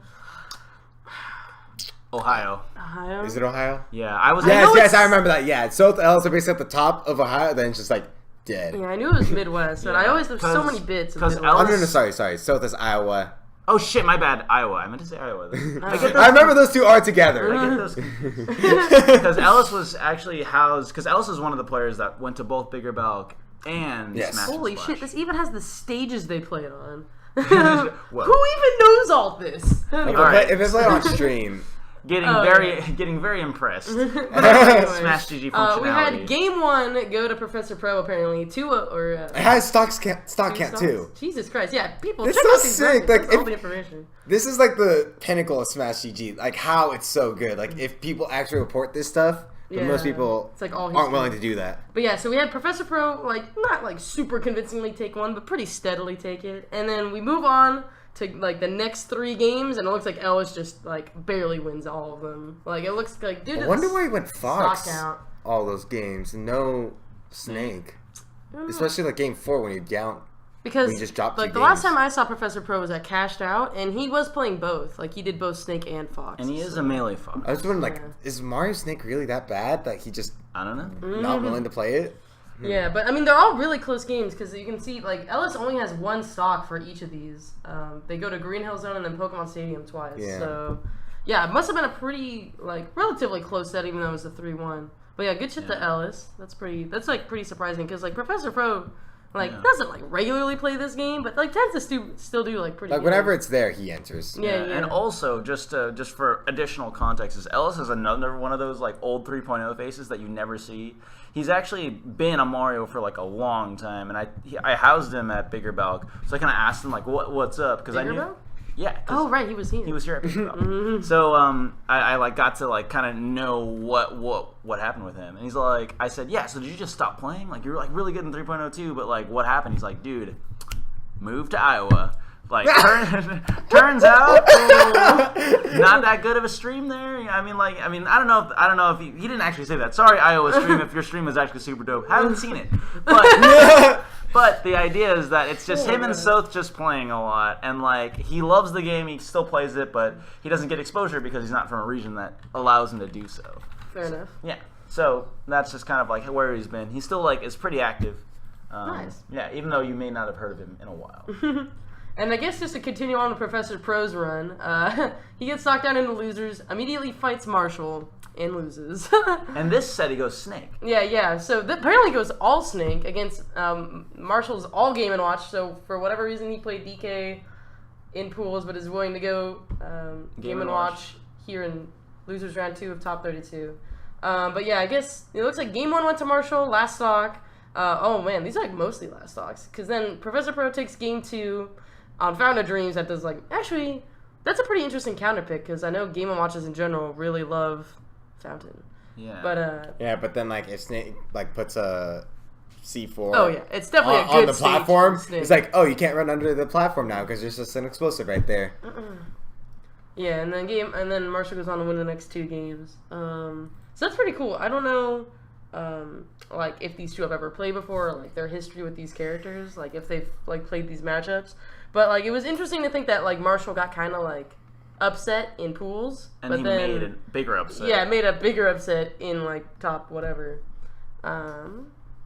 Ohio. Ohio. Is it Ohio? Yeah, I was. Yes, I remember that. Yeah, so Ellis are basically at the top of Ohio, then it's just like dead. Yeah, I knew it was Midwest, but I always there's so 'cause- many bits. Of 'cause Midwest. Oh, Ellis- no, sorry. South is Iowa. Oh shit, my bad. Iowa. I meant to say Iowa. I get those I remember those two are together. I get those because Ellis was actually housed. Because Ellis is one of the players that went to both Bigger Balc and Yes. Smash and Holy Splash. shit! This even has the stages they played on. What? Who even knows all this? Anyway. Alright. If it's like on stream, Getting Oh, getting very impressed. But anyways, Smash GG functionality. we had game 1 go to Professor Pro apparently. it has stock count too. Jesus Christ! Yeah, people It's check so out these sick, brackets. like, That's all if- the information. This is like the pinnacle of Smash GG. Like how it's so good. Like if people actually report this stuff, but most Yeah. people It's like all aren't history. willing to do that. But yeah, so we had Professor Pro, like, not like super convincingly take one, but pretty steadily take it. And then we move on to like the next 3 games, and it looks like Ellis just like barely wins all of them. Like it looks like dude. I wonder why he went Fox count. all those games. No Snake. Especially like game 4 when you down. Because we just dropped like 2 the last games. time I saw Professor Pro was at Cashed Out, and he was playing both. Like he did both Snake and Fox. and he is a melee fox. I was wondering, like, Yeah. is Mario Snake really that bad that he just I don't know. Mm-hmm. not willing to play it? Yeah, but I mean they're all really close games because you can see like Ellis only has 1 stock for each of these. They go to Green Hill Zone and then Pokemon Stadium twice. Yeah. So yeah, it must have been a pretty like relatively close set even though it was a 3-1. But yeah, good shit to Ellis. That's like pretty surprising because like Professor Pro doesn't like regularly play this game, but like tends to still do like pretty. Like good. whenever it's there, he enters. Yeah. And also, just for additional context, is Ellis is another one of those like old 3.0 faces that you never see. He's actually been a Mario for like a long time, and I housed him at Bigger Balc, so I kind of asked him like, what's up? Because I Bigger knew. Balc? Yeah. 'cause Oh right, he was here. He was here at Bigger Balc. So I like got to like kind of know what happened with him, and he's like, I said, yeah. So did you just stop playing? Like you're like really good in 3.0 too, but like what happened? He's like, dude, moved to Iowa. Like turns out not that good of a stream there. I mean I don't know if he didn't actually say that. Sorry, Iowa stream, if your stream is actually super dope. Haven't seen it, but the idea is that it's just him and Soth just playing a lot, and like he loves the game. He still plays it, but he doesn't get exposure because he's not from a region that allows him to do so. Fair enough. Yeah, so that's just kind of like where he's been. He's still like is pretty active. Nice. Yeah, even though you may not have heard of him in a while. And I guess just to continue on with Professor Pro's run, he gets knocked down into losers, immediately fights Marshall, and loses. And this set he goes Snake. Yeah. So apparently goes all Snake against Marshall's all Game & Watch. So for whatever reason he played DK in pools, but is willing to go Game & Watch here in losers round 2 of top 32. But yeah, I guess it looks like game 1 went to Marshall, last stock. Oh man, these are like mostly last stocks. Because then Professor Pro takes game 2 on Fountain of Dreams. That does like actually, that's a pretty interesting counter pick because I know Game & Watches in general really love Fountain. Yeah. But but then like if Snake like puts a C4. Oh yeah, it's definitely a good on the stage platform. for Snake. It's like, oh, you can't run under the platform now because there's just an explosive right there. Yeah, and then Marshall goes on to win the next 2 games. So that's pretty cool. I don't know, like if these two have ever played before, or, like their history with these characters, like if they've like played these matchups. But like it was interesting to think that like Marshall got kind of like upset in pools, And but he then made a bigger upset. yeah, made a bigger upset in like top whatever.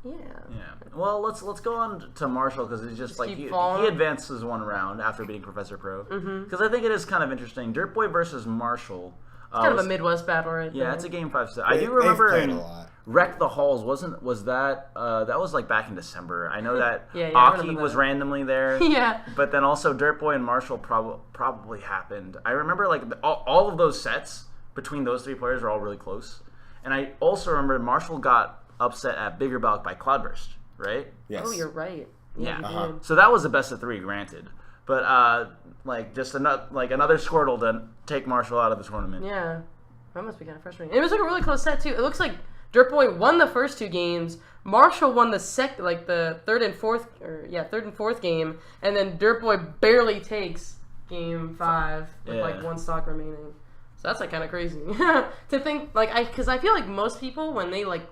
Yeah. Well, let's go on to Marshall because it's just like keep he following. advances 1 round after beating Professor Pro. Because I think it is kind of interesting. Dirt Boy versus Marshall. Kind of a Midwest battle right there. Yeah, it's a game 5 set. I do remember played in a lot. Wreck the Halls was that was like back in December. I know that Yeah, I Aki remember was that. randomly there. Yeah. But then also Dirt Boy and Marshall probably happened. I remember like all of those sets between those 3 players were all really close. And I also remember Marshall got upset at Bigger Balc by Cloudburst, right? Yes. Oh, you're right. Yeah. You did. So that was the best of 3, granted. But like just another Squirtle to take Marshall out of the tournament. Yeah. That must be kind of frustrating. It was like a really close set too. It looks like Dirt Boy won the first 2 games. Marshall won the third and fourth game, and then Dirt Boy barely takes game 5 with like 1 stock remaining. So that's like kind of crazy to think. Like because I feel like most people when they like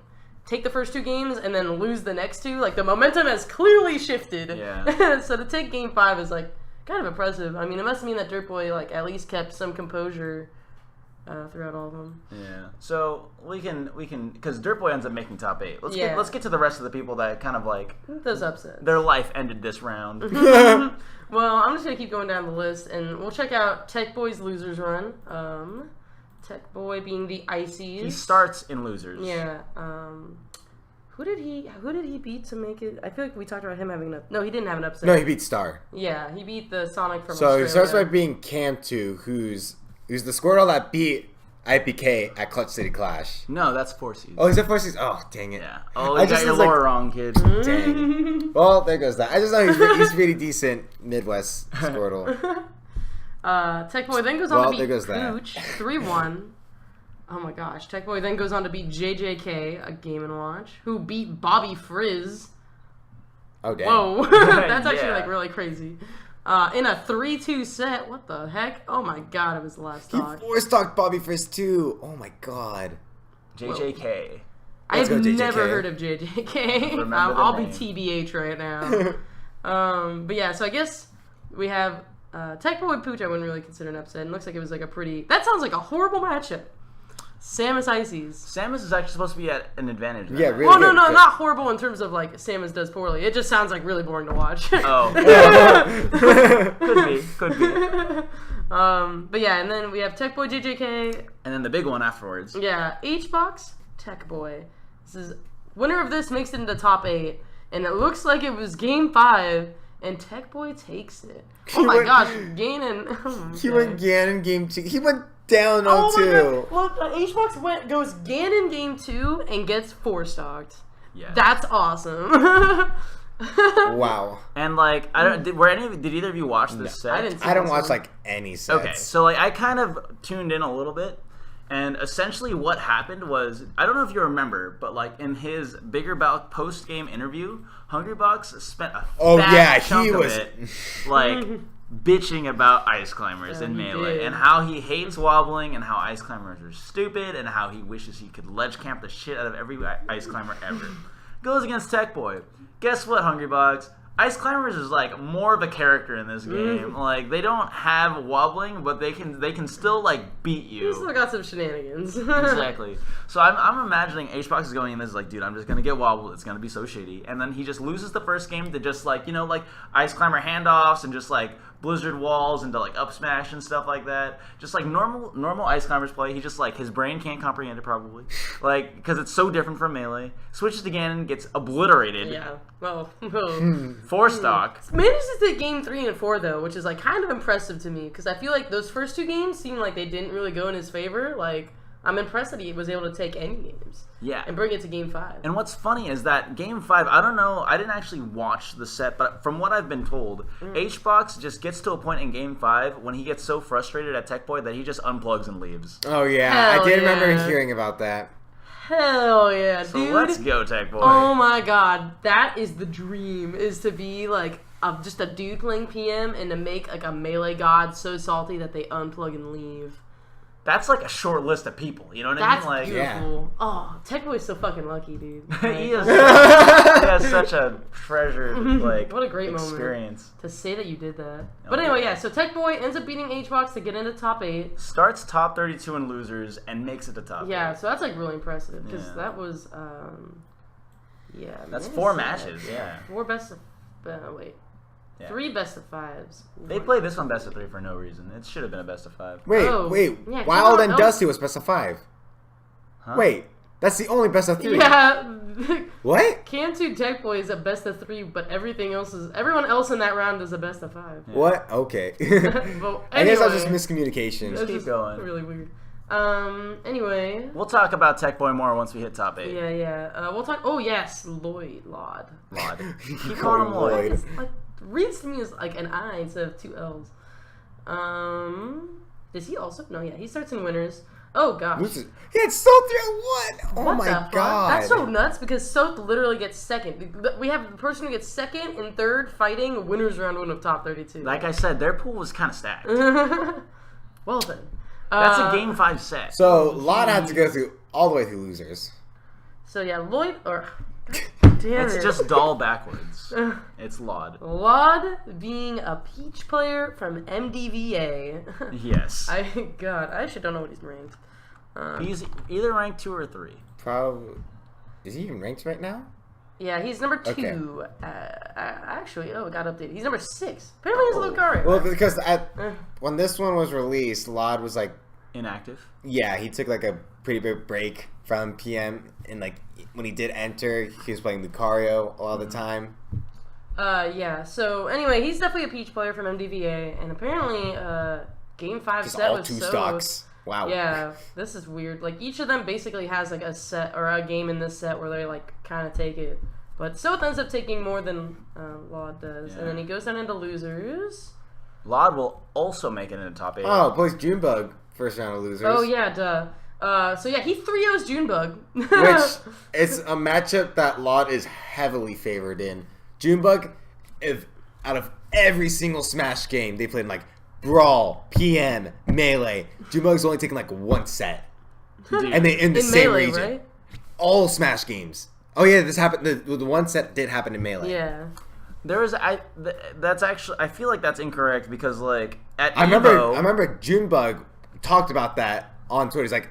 take the first 2 games and then lose the next 2, like the momentum has clearly shifted. Yeah. So to take game 5 is like kind of impressive. I mean, it must mean that Dirt Boy like at least kept some composure throughout all of them. Yeah. So we can because Dirt Boy ends up making top 8. Yeah. Let's get to the rest of the people that kind of like Those upsets. their life ended this round. Well, I'm just gonna keep going down the list, and we'll check out Tech Boy's losers run. Tech Boy being the Icies. He starts in losers. Yeah. Who did he beat to make it? I feel like we talked about him having no, he didn't have an upset. No, he beat Star. Yeah, he beat the Sonic from So Australia. he starts by being Cam2, who's the Squirtle that beat IPK at Clutch City Clash. No, that's 4 seeds. Oh, he's at 4 seasons. Oh, dang it. Yeah. Oh, I you got just your was like- lore wrong, kid. Dang. Well, there goes that. I just know he's really decent Midwest Squirtle. Tech Boy then goes on Well, to there beat goes that. Pooch 3-1. Oh my gosh. Tech Boy then goes on to beat JJK, a Game & Watch, who beat Bobby Frizz. Oh, dang. Whoa. That's actually Yeah. like really crazy. In a 3-2 set. What the heck? Oh my god, it was the last He stock. 4-stocked Bobby Frizz too. Oh my god. JJK. I've go, JJK. never heard of JJK. Remember the I'll be name. TBH right now. But yeah, so I guess we have Tech Boy Pooch. I wouldn't really consider an upset. It looks like it was like a pretty. That sounds like a horrible matchup. Samus Ices. Samus is actually supposed to be at an advantage. Yeah, really. Well, no, good, no, good. not horrible in terms of like Samus does poorly. It just sounds like really boring to watch. Oh. Could be. But yeah, and then we have Tech Boy JJK. And then the big one afterwards. Yeah, H-Box, Tech Boy. This is winner of this makes it into top 8, and it looks like it was game 5, and Tech Boy takes it. Oh my gosh, Ganon. He went Ganon game 2. He went down Oh 0-2. my god. Well, H-Box goes Ganon game 2 and gets 4-stocked. Yeah. That's awesome. Wow. And like I don't did either of you watch this set? I didn't see I don't this watch one. like any sets. Okay, so like I kind of tuned in a little bit, and essentially what happened was I don't know if you remember, but like in his Bigger Balc post game interview, Hungrybox spent a fat chunk of it like bitching about ice climbers in he Melee did. and how he hates wobbling and how ice climbers are stupid and how he wishes he could ledge camp the shit out of every ice climber ever. Goes against Tech Boy. Guess what, Hungrybox? Ice climbers is like more of a character in this game. Like they don't have wobbling, but they can still like beat you. He still got some shenanigans. Exactly. So I'm imagining H-Box is going in as like, dude, I'm just gonna get wobbled. It's gonna be so shitty. And then he just loses the first game to just like like ice climber handoffs and just like blizzard walls and to like up smash and stuff like that. Just like normal ice climbers play. He just like his brain can't comprehend it probably, like because it's so different from Melee. Switches to Ganon, gets obliterated. Yeah. Well. 4-stock. Manages to take game 3 and 4 though, which is like kind of impressive to me because I feel like those first 2 games seemed like they didn't really go in his favor. Like I'm impressed that he was able to take any games. Yeah. And bring it to Game 5. And what's funny is that Game 5, I don't know, I didn't actually watch the set, but from what I've been told, HBox just gets to a point in Game 5 when he gets so frustrated at Tech Boy that he just unplugs and leaves. Oh, yeah. Hell I did remember yeah. hearing about that. Hell yeah, So dude. let's go, Tech Boy. Oh my god, that is the dream, is to be like just a dude playing PM and to make like a melee god so salty that they unplug and leave. That's like a short list of people, you know what That's I mean? Like, beautiful. Oh, Tech Boy's so fucking lucky, dude. Like, he has such a treasured, like, what a great experience. moment to say that you did that. But anyway, yeah, so Tech Boy ends up beating HBox to get into top 8. Starts top 32 in losers and makes it to top 8. Yeah, so that's like really impressive because Yeah. that was, yeah. That's man, 4 sad. matches, yeah. 4 best of, wait. Yeah. 3 best of 5s. They played this one best of 3 for no reason. It should have been a best of 5. Wait. Yeah, Wild come and on, Dusty was best of 5. Huh? Wait. That's the only best of 3. Yeah. What? Can2 Tech Boy is a best of 3, but everyone else in that round is a best of 5. What? Okay. Well, I guess that was anyway. just miscommunication. That's keep just going. really weird. Anyway. We'll talk about Tech Boy more once we hit top 8. Yeah. We'll talk. Oh yes, Lod. Lod. Keep calling him Lloyd. It's like reads to me as like an I instead of 2 L's. Does he also? No, yeah. He starts in winners. Oh gosh. He had Soth 3-1. Oh What my the fuck? god. That's so nuts because Soth literally gets second. We have the person who gets second and third fighting winners round 1 of top 32. Like I said, their pool was kind of stacked. Well then. That's a Game 5 set. So Lot had to go through all the way through losers. So yeah, Lloyd or damn It's it. just doll backwards. It's Lod. Lod being a Peach player from MDVA. Yes. I actually don't know what he's ranked. He's either ranked 2 or 3. Probably. Is he even ranked right now? Yeah, he's number 2. Okay. Actually, it got updated. He's number 6. Apparently he's Lucario. Well, because when this one was released, Lod was like, Inactive. yeah, he took like a pretty big break from PM, and like when he did enter, he was playing Lucario a lot of the time. Yeah, so anyway, he's definitely a Peach player from MDVA, and apparently, Game 5 Just set all with 2 Soth. stocks. Wow. Yeah, this is weird. Like, each of them basically has, like, a set or a game in this set where they, like, kind of take it. But Soth ends up taking more than Lod does. Yeah. And then he goes down into losers. Lod will also make it into top 8. Oh, plays Junebug first round of losers. Oh, yeah, duh. So, yeah, he 3-0's Junebug. Which is a matchup that Lod is heavily favored in. Junebug, if out of every single Smash game they played in like Brawl, PM, Melee, Junebug's only taken like 1 set. Dude. And they in the in same Melee, region. right? All Smash games. Oh yeah, this happened. The 1 set did happen in Melee. Yeah. There was that's actually, I feel like that's incorrect because like at I Evo, remember Junebug talked about that on Twitter. He's like,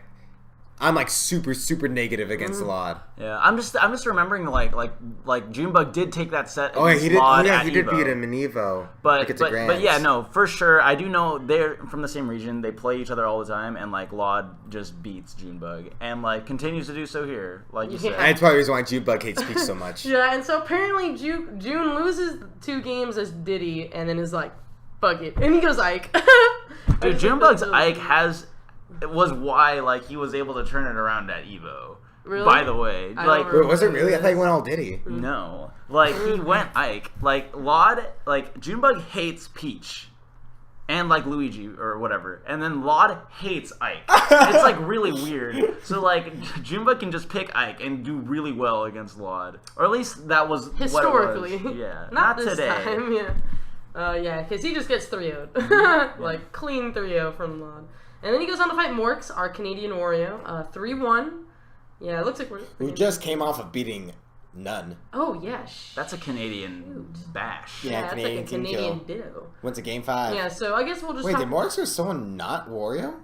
I'm like super negative against Lod. yeah, I'm just remembering like Junebug did take that set. Oh yeah, against he did. Lod Yeah, at he did Evo. beat him in Evo. But Like, it's a but Grands. yeah, no, for sure. I do know they're from the same region. They play each other all the time, and like Lod just beats Junebug, and like continues to do so here, like you Yeah. said. That's probably the reason why Junebug hates Peach so much. Yeah, and so apparently June loses 2 games as Diddy and then is like, fuck it. And he goes Ike. Dude, Junebug's Ike was why like he was able to turn it around at Evo. Really? By the way, I like don't Wait, was it really? I thought he went all Diddy. no, like he went Ike. Like Lod, like Junebug hates Peach, and like Luigi or whatever, and then Lod hates Ike. It's like really weird. So like Junebug can just pick Ike and do really well against Lod, or at least that was Historically. What it was. Yeah, Not not this today. time, yeah. Yeah, because he just gets 3-0'd. Like, clean 3-0 from Lod. And then he goes on to fight Morks, our Canadian Wario. 3-1. Yeah, it looks like we're... Who just came off of beating None. Oh, yeah. That's a Canadian Shoot. bash. Yeah, that's Canadian like a team Canadian kill. ditto. Went to Game 5. Yeah, so I guess we'll just Wait, talk... did Morris or someone not Wario?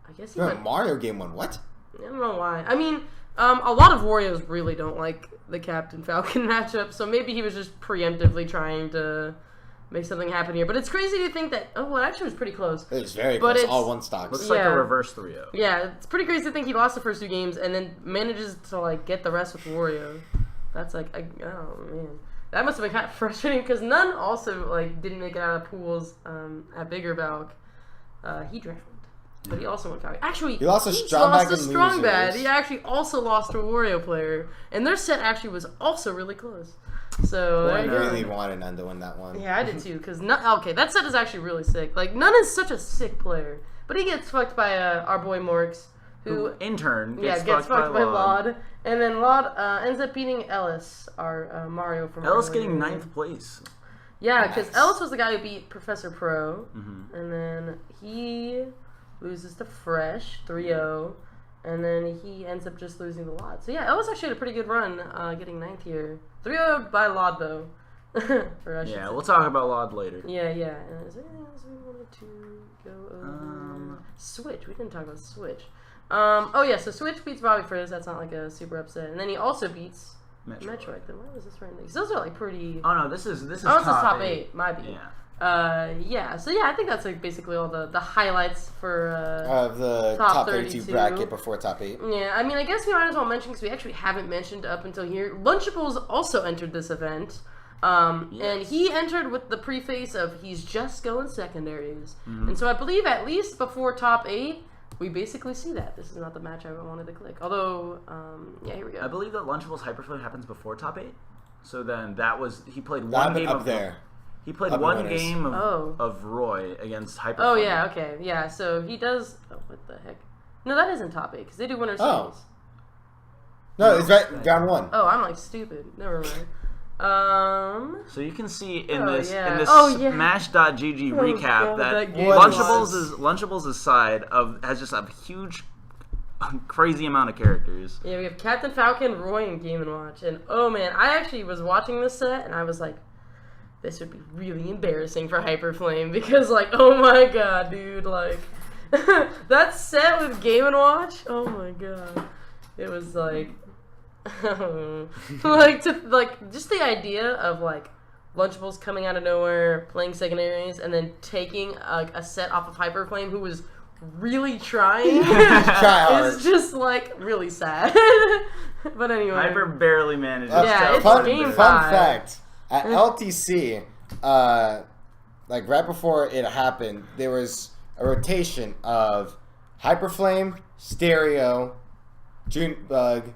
I guess he No, went... Mario Game 1. What? I don't know why. I mean, a lot of Warriors really don't like the Captain Falcon matchup, so maybe he was just preemptively trying to make something happen here. But it's crazy to think that... Oh, well, it actually was pretty close. It was very But close. it's- All 1 stocks. Looks like Yeah. a reverse 3-0. Yeah, it's pretty crazy to think he lost the first 2 games and then manages to, like, get the rest with Wario. That's, like, oh, man. That must have been kind of frustrating because None also, like, didn't make it out of pools at Bigger Balc. He drowned. But he also went Falcon. Actually, He lost to Peach Strong lost Bad to and Strong Bad. Losers. He actually also lost to a Wario player. And their set actually was also really close. So, I there you go. really wanted None to win that one. Yeah, I did too. Because, okay, that set is actually really sick. Like, None is such a sick player. But he gets fucked by our boy Morks. Who in turn gets fucked by Laud. And then Laud ends up beating Ellis, our Mario from Ellis earlier. getting 9th place. Yeah, because Nice. Ellis was the guy who beat Professor Pro. Mm-hmm. And then he loses to Fresh, 3-0. And then he ends up just losing to Laud. So yeah, Ellis actually had a pretty good run, getting 9th here. 3-0 by Laud, though. Yeah, we'll talk about Laud later. Yeah. Is there anything else we wanted to go over? Switch. We didn't talk about Switch. So Switch beats Bobby Frizz. That's not like a super upset. And then he also beats Metroid. Then why was this right next? Those are like pretty. Oh no, this is top 8. My beat. Yeah. So yeah, I think that's like basically all the highlights for Of the top 32 32 bracket before top 8. Yeah, I mean, I guess we might as well mention, because we actually haven't mentioned up until here, Lunchables also entered this event. And he entered with the preface of he's just going secondaries. And so I believe at least before top 8, we basically see that. This is not the match I wanted to click. Although, here we go. I believe that Lunchables Hyperflame happens before top 8. So then he played That one happened game up of there. He played Up in one winners. game Oh. of Roy against Hyperflame. Oh, yeah, okay. Yeah, so he does... Oh, what the heck? No, that isn't top 8, because they do winner's Oh. semis. No, it's right round 1. Oh, I'm like stupid. Never mind. So you can see in Oh, this yeah. in this Oh, yeah. Smash.gg Oh, recap God, that that game Lunchables' side has just a huge, crazy amount of characters. Yeah, we have Captain Falcon, Roy, and Game & Watch. And, oh, man, I actually was watching this set, and I was like, this would be really embarrassing for Hyperflame, because, like, oh my god, dude, like, that set with Game & Watch, oh my god. It was, like, just the idea of, like, Lunchables coming out of nowhere, playing secondaries, and then taking a set off of Hyperflame who was really trying is just, like, really sad. But anyway. Hyper barely manages Yeah, to it's avoid game this. five. Fun fact: at LTC, like right before it happened, there was a rotation of Hyperflame, Stereo, Junebug,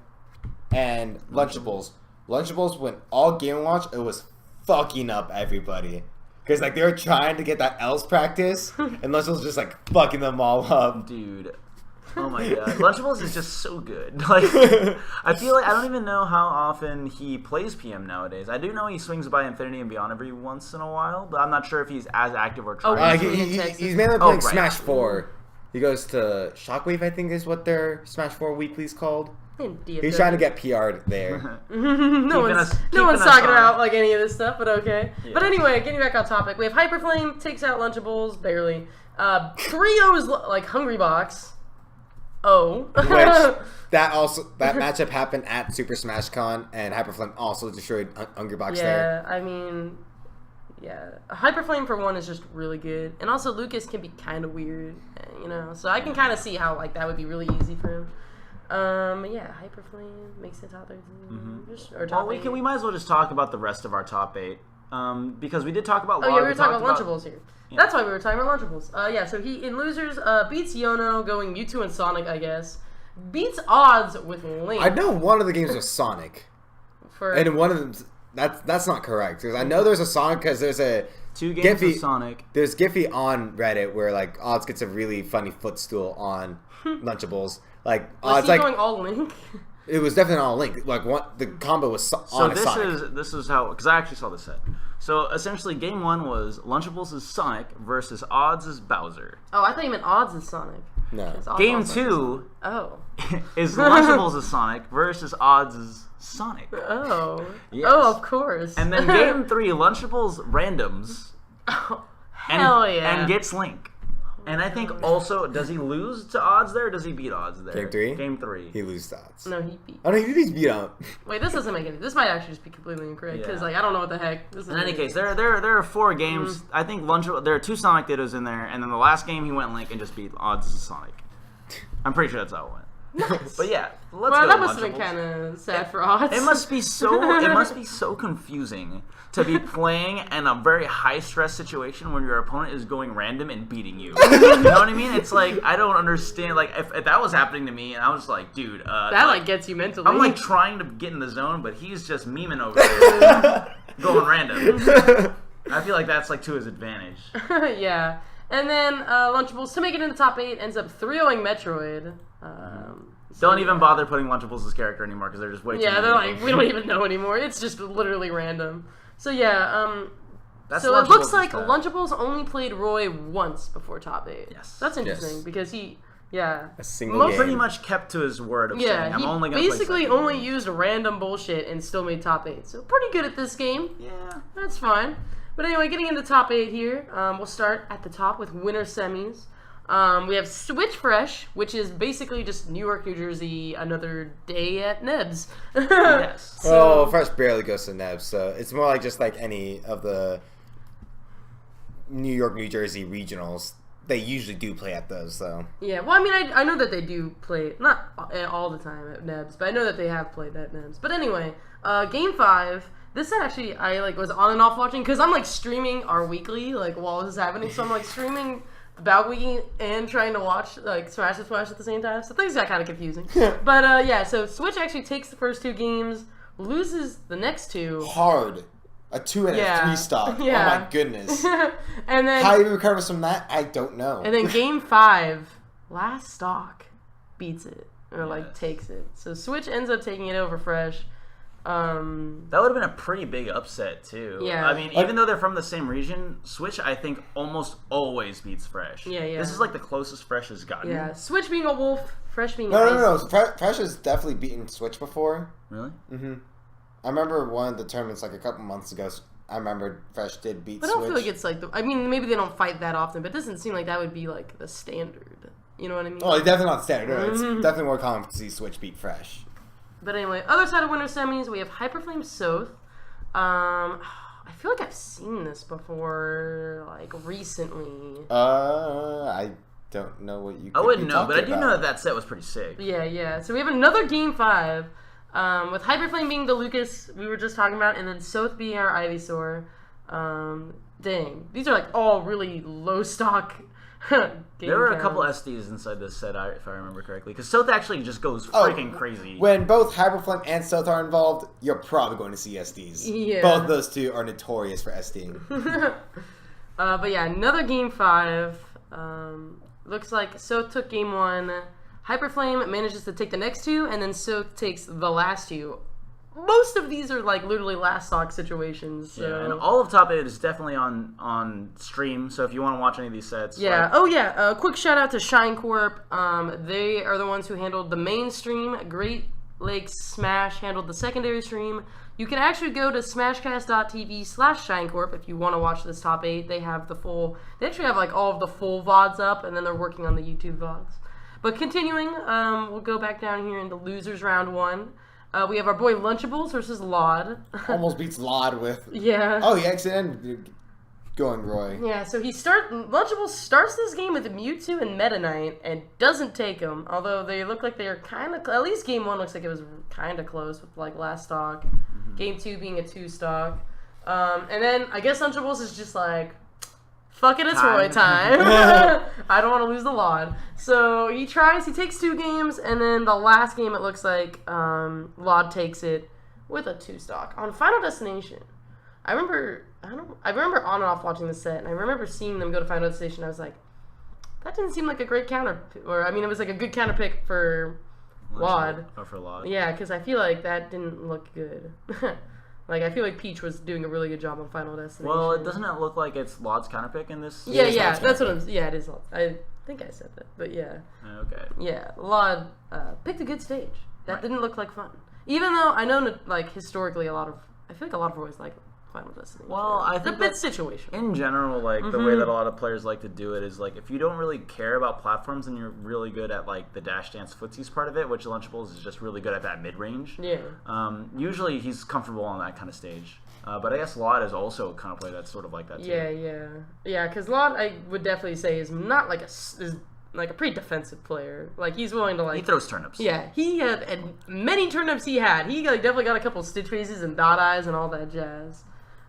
and Lunchables. Lunchables went all Game & Watch. It was fucking up everybody. Because like they were trying to get that else practice, and Lunchables just like fucking them all up. Dude. Oh my god. Lunchables is just so good. Like, I feel like I don't even know how often he plays PM nowadays. I do know he swings by Infinity and Beyond every once in a while, but I'm not sure if he's as active or trying. He's mainly playing right. Smash 4. He goes to Shockwave, I think is what their Smash 4 weekly's called. He's trying to get PR'd there. no one's talking about like any of this stuff, but okay. Yeah. But anyway, getting back on topic, we have Hyperflame takes out Lunchables barely. 3-0's like Hungry Box. Oh, Which that matchup happened at Super Smash Con, and Hyperflame also destroyed Hungry Box there. Yeah, I mean, yeah, Hyperflame for one is just really good, and also Lucas can be kind of weird, you know. So I can kind of see how like that would be really easy for him. Yeah, Hyperflame makes it top 13. Or top 8. We might as well just talk about the rest of our top 8. Because we did talk about. Oh yeah, we were talking about Lunchables here. Yeah. That's why we were talking about Lunchables. Yeah, so he in losers beats Yono, going Mewtwo and Sonic, I guess. Beats odds with Link. I know one of the games was Sonic, and one of them that's not correct because I know there's a Sonic because there's a 2 games Giphy, of Sonic. There's Giphy on Reddit where like odds gets a really funny footstool on Lunchables. Like was he going all Link? It was definitely all Link. Like what the combo was on a Sonic. This is how, because I actually saw this set. So essentially, game 1 was Lunchables' Sonic versus Odds' Bowser. Oh, I thought you meant Odds' Sonic. No. Game 2 is Lunchables' Sonic versus Odds' Sonic. Oh. Yes. Oh, of course. And then game 3, Lunchables randoms. Oh, hell yeah. And gets Link. And I think also, does he lose to Odds there, or does he beat Odds there? Game 3? Game 3. He loses to Odds. No, he beat. Oh no, he's beat up. Wait, this doesn't make any. This might actually just be completely incorrect because like I don't know what the heck. This in any case, there are 4 games. I think there are 2 Sonic Dittos in there, and then the last game he went Link and just beat Odds' Sonic. I'm pretty sure that's how it went. Nice. But yeah, let's Well, go that to must have been Lunchables. kind of sad for odds. It must be so confusing to be playing in a very high stress situation when your opponent is going random and beating you. You know what I mean? It's like I don't understand. Like if that was happening to me, and I was like, dude, that like gets you mentally. I'm like trying to get in the zone, but he's just memeing over there, going random. I feel like that's like to his advantage. Yeah. And then Lunchables, to make it in the top 8, ends up 3-0ing Metroid. Don't even bother putting Lunchables as character anymore because they're just way too Yeah, many they're of like, them. we don't even know anymore. It's just literally random. So yeah, That's so it Lunchables looks like instead. Lunchables only played Roy once before top 8. Yes. That's interesting Yes. because he, yeah. A single Most game. Pretty much kept to his word of saying, Yeah, I'm he only going to play basically second only game." used random bullshit and still made top 8. So pretty good at this game. Yeah. That's fine. But anyway, getting into top 8 here, we'll start at the top with winner semis. We have Switch Fresh, which is basically just New York, New Jersey, another day at Nebs. Yes. Well, Fresh barely goes to Nebs, so it's more like just like any of the New York, New Jersey regionals. They usually do play at those, so. Yeah, well, I mean, I know that they do play, not all the time at Nebs, but I know that they have played at Nebs. But anyway, Game 5, this actually, I, like, was on and off watching, because I'm, like, streaming our weekly, like, while this is happening, so I'm, like, streaming the Balc Weekly and trying to watch, like, Smash and Splash at the same time, so things got kind of confusing. But, yeah, so Switch actually takes the first 2 games, loses the next 2. Hard. A 2 and a 3 stock. Yeah. Oh my goodness. And then... How he recovers from that, I don't know. And then Game 5, last stock beats it, or like Yes. takes it. So Switch ends up taking it over Fresh. That would have been a pretty big upset, too. Yeah. I mean, even though they're from the same region, Switch, I think, almost always beats Fresh. Yeah, yeah. This is like the closest Fresh has gotten. Yeah, Switch being a wolf, Fresh being a No. ice. Fresh has definitely beaten Switch before. Really? Mm-hmm. I remember one of the tournaments like a couple months ago. I remember Fresh did beat But I Switch. don't feel like it's like I mean, maybe they don't fight that often, but it doesn't seem like that would be like the standard. You know what I mean? Oh, it's definitely not standard. No, it's definitely more common to see Switch beat Fresh. But anyway, other side of winter semis, we have Hyperflame Soth. I feel like I've seen this before, like recently. I don't know what you. I could wouldn't be know, but I talking do know about. that set was pretty sick. Yeah. So we have another Game 5, with Hyperflame being the Lucas we were just talking about, and then Soth being our Ivysaur. Dang. These are like all really low stock game There were a couple counts. SDs inside this set, if I remember correctly. Because Soth actually just goes freaking crazy. When both Hyperflame and Stealth are involved, you're probably going to see SDs. Yeah. Both those two are notorious for SDing. But yeah, another Game 5. Looks like Soth took Game 1. Hyperflame manages to take the next 2, and then Soth takes the last 2. Most of these are like literally last stock situations. So. Yeah, and all of top 8 is definitely on stream, so if you want to watch any of these sets. Yeah. like- Oh, yeah. Quick shout out to Shine Corp. They are the ones who handled the main stream. Great Lakes Smash handled the secondary stream. You can actually go to smashcast.tv/ShineCorp if you want to watch this top 8. They have the full. They actually have like all of the full VODs up, and then they're working on the YouTube VODs. But continuing, we'll go back down here into losers round 1. We have our boy Lunchables versus Laud. Almost beats Lod with. Yeah. Oh, he accidentally going Roy. Yeah, so Lunchables starts this game with Mewtwo and Meta Knight and doesn't take them, although they look like they are kind of, at least game 1 looks like it was kind of close with like last stock, game 2 being a 2 stock, and then I guess Lunchables is just like, fuck it, it's Roy time. I don't want to lose the Laud. So he takes 2 games, and then the last game it looks like Laud takes it with a 2 stock on Final Destination. I remember on and off watching the set, and I remember seeing them go to Final Destination. I was like, that didn't seem like a great counter, or I mean, it was like a good counter pick for Laud. Or for Laud. Yeah, because I feel like that didn't look good. Like, I feel like Peach was doing a really good job on Final Destination. Well, doesn't it look like it's Laud's counterpick in this? Yeah, it's Laud's that's what counterpick. yeah, it is. I think I said that, but yeah. Okay. Yeah, Laud picked a good stage. That Right. didn't look like fun. Even though I know, like, historically, I feel like a lot of boys like Final Destination. Well, I think it's that situational. in general, like the way that a lot of players like to do it is like if you don't really care about platforms and you're really good at like the dash dance footsies part of it, which Lunchables is just really good at that mid range. Yeah. Usually he's comfortable on that kind of stage. But I guess Laud is also a kind of player that's sort of like that too. Yeah, because Laud, I would definitely say, is not like is like a pretty defensive player. Like he's willing to like He throws turnips. Yeah, he had and many turnips he had. He like definitely got a couple stitch faces and dot eyes and all that jazz.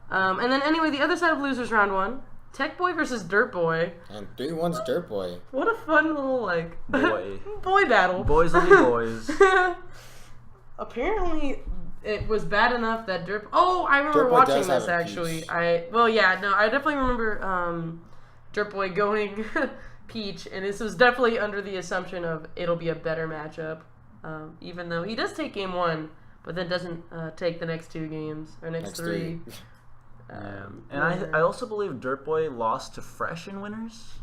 And then anyway, the other side of losers round 1, Tech Boy versus Dirt Boy. And 3-1's Dirt Boy. What a fun little like Boy battle. Boys will be boys. Apparently, it was bad enough that Dirt. Oh, I remember Dirt Boy watching does have this a actually. Peach. I definitely remember Dirt Boy going Peach, and this was definitely under the assumption of it'll be a better matchup, even though he does take game 1, but then doesn't take the next 2 games or next 3. And I also believe Dirt Boy lost to Fresh in winners,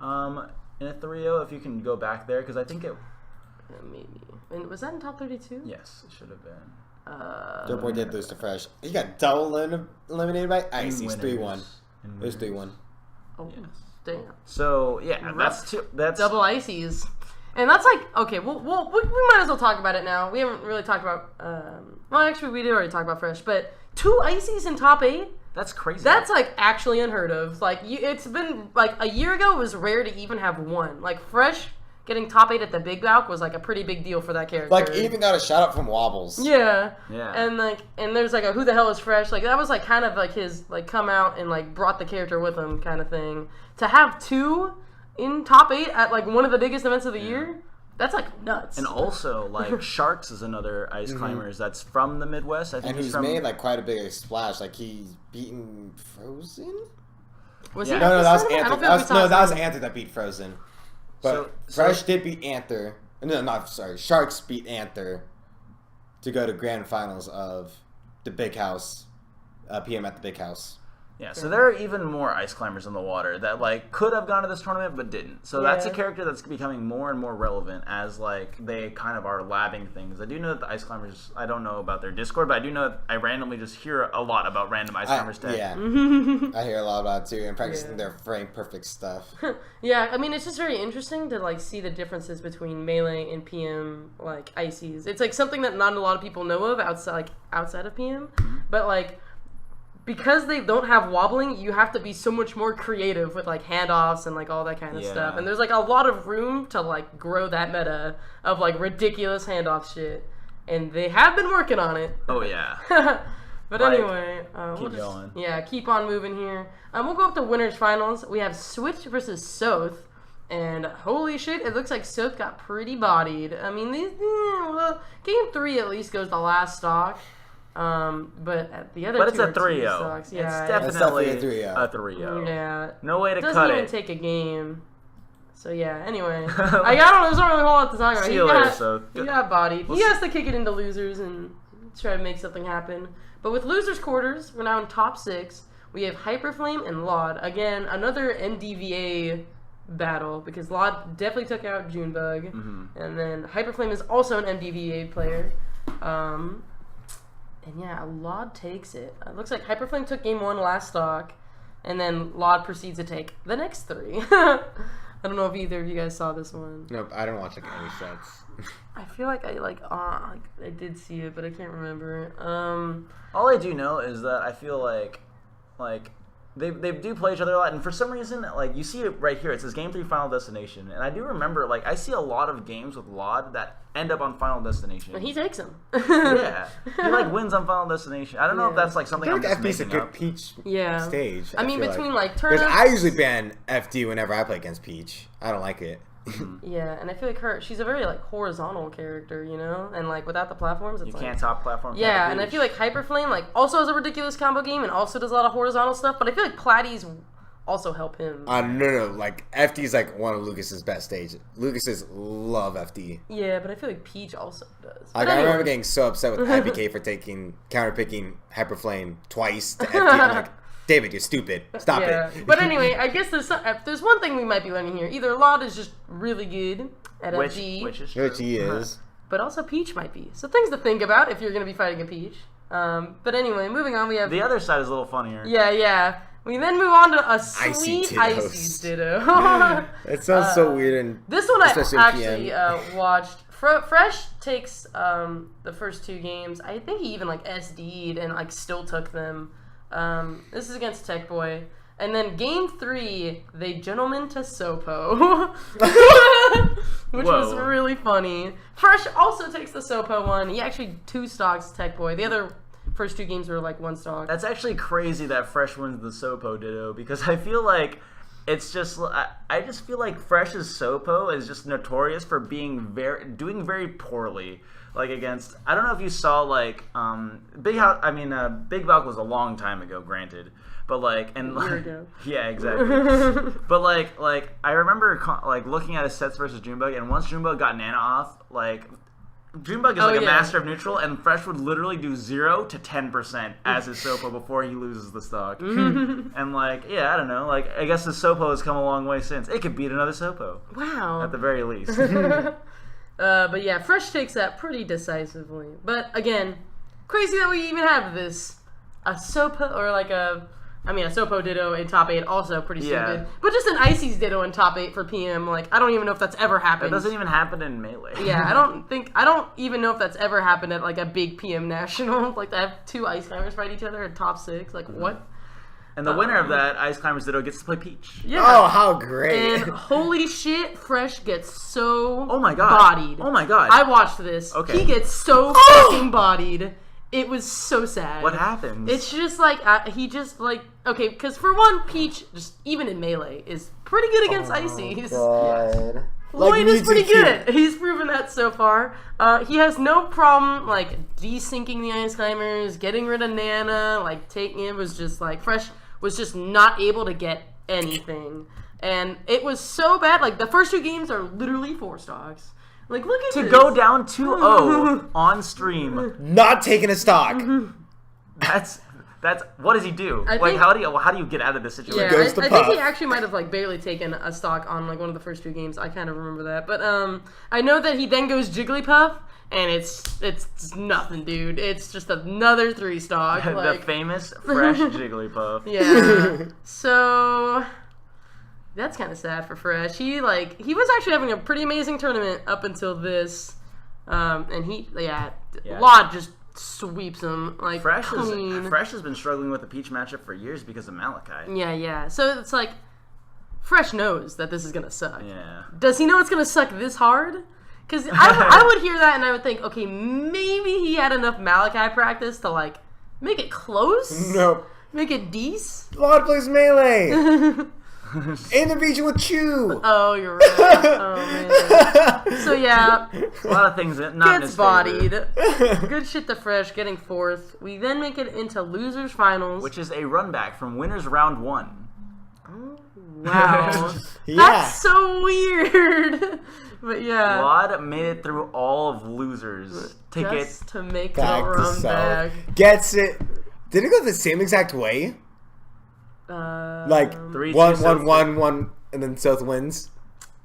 in a 3-0. If you can go back there, because I think it. Maybe. And was that in top 32? Yes, it should have been. Dirt Boy did lose to Fresh. He got double eliminated by Icy's. In 3-1. winners. It was 3-1. Oh, Yes. damn. So yeah, that's Double ices. And that's like, okay, we might as well talk about it now. We haven't really talked about, well, actually, we did already talk about Fresh, but 2 ices in top 8? That's crazy. That's, like, actually unheard of. Like, it's been, like, a year ago, it was rare to even have 1. Like, Fresh getting top 8 at the Big Balc was, like, a pretty big deal for that character. Like, he even got a shout out from Wobbles. Yeah. Yeah. And, like, and there's, like, a who the hell is Fresh? Like, that was, like, kind of, like, his, like, come out and, like, brought the character with him kind of thing. To have 2 in top 8 at, like, one of the biggest events of the year, that's, like, nuts. And also, like, Sharks is another ice climbers that's from the Midwest. I think And he's he's from, made, like, quite a big splash. Like, he's beaten Frozen? Was Yeah. he No, at that this was tournament? I Anther. don't That feel was, like we no, saw that was him. Anther that beat Frozen. But So- Fresh did beat Anther. No, not sorry. Sharks beat Anther to go to grand finals of the Big House, PM at the Big House. Yeah, so there are even more ice climbers in the water that like could have gone to this tournament but didn't. So that's a Yeah. character that's becoming more and more relevant as like they kind of are labbing things. I do know that the ice climbers. I don't know about their Discord, but I do know that I randomly just hear a lot about random ice climbers tech. Yeah, I hear a lot about it too, and practicing Yeah. their frame perfect stuff. Yeah, I mean, it's just very interesting to, like, see the differences between Melee and PM, like, ices. It's, like, something that not a lot of people know of outside of PM. But, like, because they don't have wobbling, you have to be so much more creative with, like, handoffs and, like, all that kind of Yeah. stuff. And there's, like, a lot of room to, like, grow that meta of, like, ridiculous handoff shit. And they have been working on it. Oh yeah. But Like, anyway, we'll keep just, going. yeah, keep on moving here. We'll go up to winners finals. We have Switch versus Soth, and holy shit, it looks like Soth got pretty bodied. I mean, well, game 3 at least goes the last stock, but at the other But it's two a are two 3-0. stocks. It's Yeah, definitely definitely a 3-0. a 3-0. yeah. No way to Doesn't cut even it. take a game. So yeah. Anyway, I don't know. There's not really a whole lot to talk about. See He you later, got- Soth. He got bodied. We'll He see- has to kick it into losers and try to make something happen. But with losers quarters, we're now in top 6. We have Hyperflame and Laud. Again, another NDVA battle because Laud definitely took out Junebug, and then Hyperflame is also an NDVA player. And yeah, Laud takes it. It looks like Hyperflame took game 1 last stock, and then Laud proceeds to take the next 3. I don't know if either of you guys saw this one. Nope, I don't watch like any sets. I feel like I did see it, but I can't remember. All I do know is that I feel like they do play each other a lot, and for some reason, like you see it right here, it says Game 3 Final Destination, and I do remember like I see a lot of games with Laud that end up on Final Destination. But he takes him. Yeah, he like wins on Final Destination. I don't know if Yeah. that's like something I I'm feel just like FD's a making good up. Peach Yeah. stage. I mean, feel between like Because turnips. I usually ban FD whenever I play against Peach. I don't like it. Yeah, and I feel like she's a very like horizontal character, you know, and like without the platforms, it's You like can't top platform. yeah, can't and I Peach. feel like Hyperflame like also has a ridiculous combo game and also does a lot of horizontal stuff, but I feel like Platy's also help him. No, like FD's like one of Lucas's best stages. Lucas's love FD. Yeah, but I feel like Peach also does. Like But I anyway. remember getting so upset with IPK for taking counterpicking Hyperflame twice to FD. I'm like, David, you're stupid. Stop it. But anyway, I guess there's one thing we might be learning here. Either Laud is just really good at FG, which is true. Which he is. but also Peach might be. So things to think about if you're going to be fighting a Peach. But anyway, moving on, we have The other side is a little funnier. yeah. We then move on to a Icy sweet Dittos. Icy Ditto. It sounds so weird and This one I especially in actually PM. watched. Fresh takes the first 2 games. I think he even like SD'd and like still took them. This is against Tech Boy. And then game 3, they gentlemen to Sopo. Which was Whoa. really funny. Fresh also takes the Sopo one. He actually 2 stocks Tech Boy. The other first 2 games were like 1 stock. That's actually crazy that Fresh wins the Sopo Ditto, because I feel like it's just, I just feel like Fresh's Sopo is just notorious for doing very poorly. Like against, I don't know if you saw like Big Balc was a long time ago, granted, but like A year ago. yeah, exactly. But like I remember like looking at his sets versus Junebug, and once Junebug got Nana off, like Junebug is like a master of neutral, and Fresh would literally do 0 to 10% as his Sopo before he loses the stock. And like, yeah, I don't know. Like, I guess the Sopo has come a long way since. It could beat another Sopo. Wow. At the very least. But yeah, Fresh takes that pretty decisively. But again, crazy that we even have this. A Sopo, or like a Sopo Ditto in top 8, also pretty stupid. Yeah. But just an Icy's Ditto in top 8 for PM, like, I don't even know if that's ever happened. It doesn't even happen in Melee. Yeah, I don't even know if that's ever happened at like a big PM national. Like, to have 2 Ice Climbers fight each other in top 6. Like, what? And the winner of that, Ice Climbers Ditto, gets to play Peach. Yeah. Oh, how great. And holy shit, Fresh gets so Oh my god. bodied. Oh my god. I watched this. Okay. He gets so fucking bodied. It was so sad. What happens? It's just like, he just like, okay, because for one, Peach, just even in Melee, is pretty good against Icy. God. Lloyd is pretty Mewtwo good. He's proven that so far. He has no problem, like, desyncing the Ice Climbers, getting rid of Nana, like, taking it was just, like, Fresh was just not able to get anything. And it was so bad. Like, the first 2 games are literally 4 stocks. Like, look at to this. go down 2-0 on stream. Not taking a stock. That's what does he do? I Like, think- how do you get out of this situation? Yeah, goes to I think Puff. he actually might have like barely taken a stock on like one of the first 2 games. I kind of remember that, but I know that he then goes Jigglypuff, and it's nothing, dude. It's just another 3 stock. The Like, famous Fresh Jigglypuff. yeah. So that's kind of sad for Fresh. He was actually having a pretty amazing tournament up until this, and Yeah. Lod just sweeps him like Fresh clean. has been struggling with the Peach matchup for years because of Malachi. Yeah. So it's like Fresh knows that this is gonna suck. Yeah. Does he know it's gonna suck this hard? Because I would hear that and I would think, okay, maybe he had enough Malachi practice to like make it close, Nope. make it decent. Lord plays Melee. In the region with Chew. Oh, you're right. Oh man. So yeah, A lot of things that not in gets his bodied. favor, Good shit to Fresh, getting 4th. We then make it into losers finals. which is a run back from winners round 1. Wow, Yeah. that's so weird. But yeah, Lod made it through all of losers to get. just to make the Back to run South. back. Gets it. Did it go the same exact way? Like 3-2 one, South. one, and then South wins.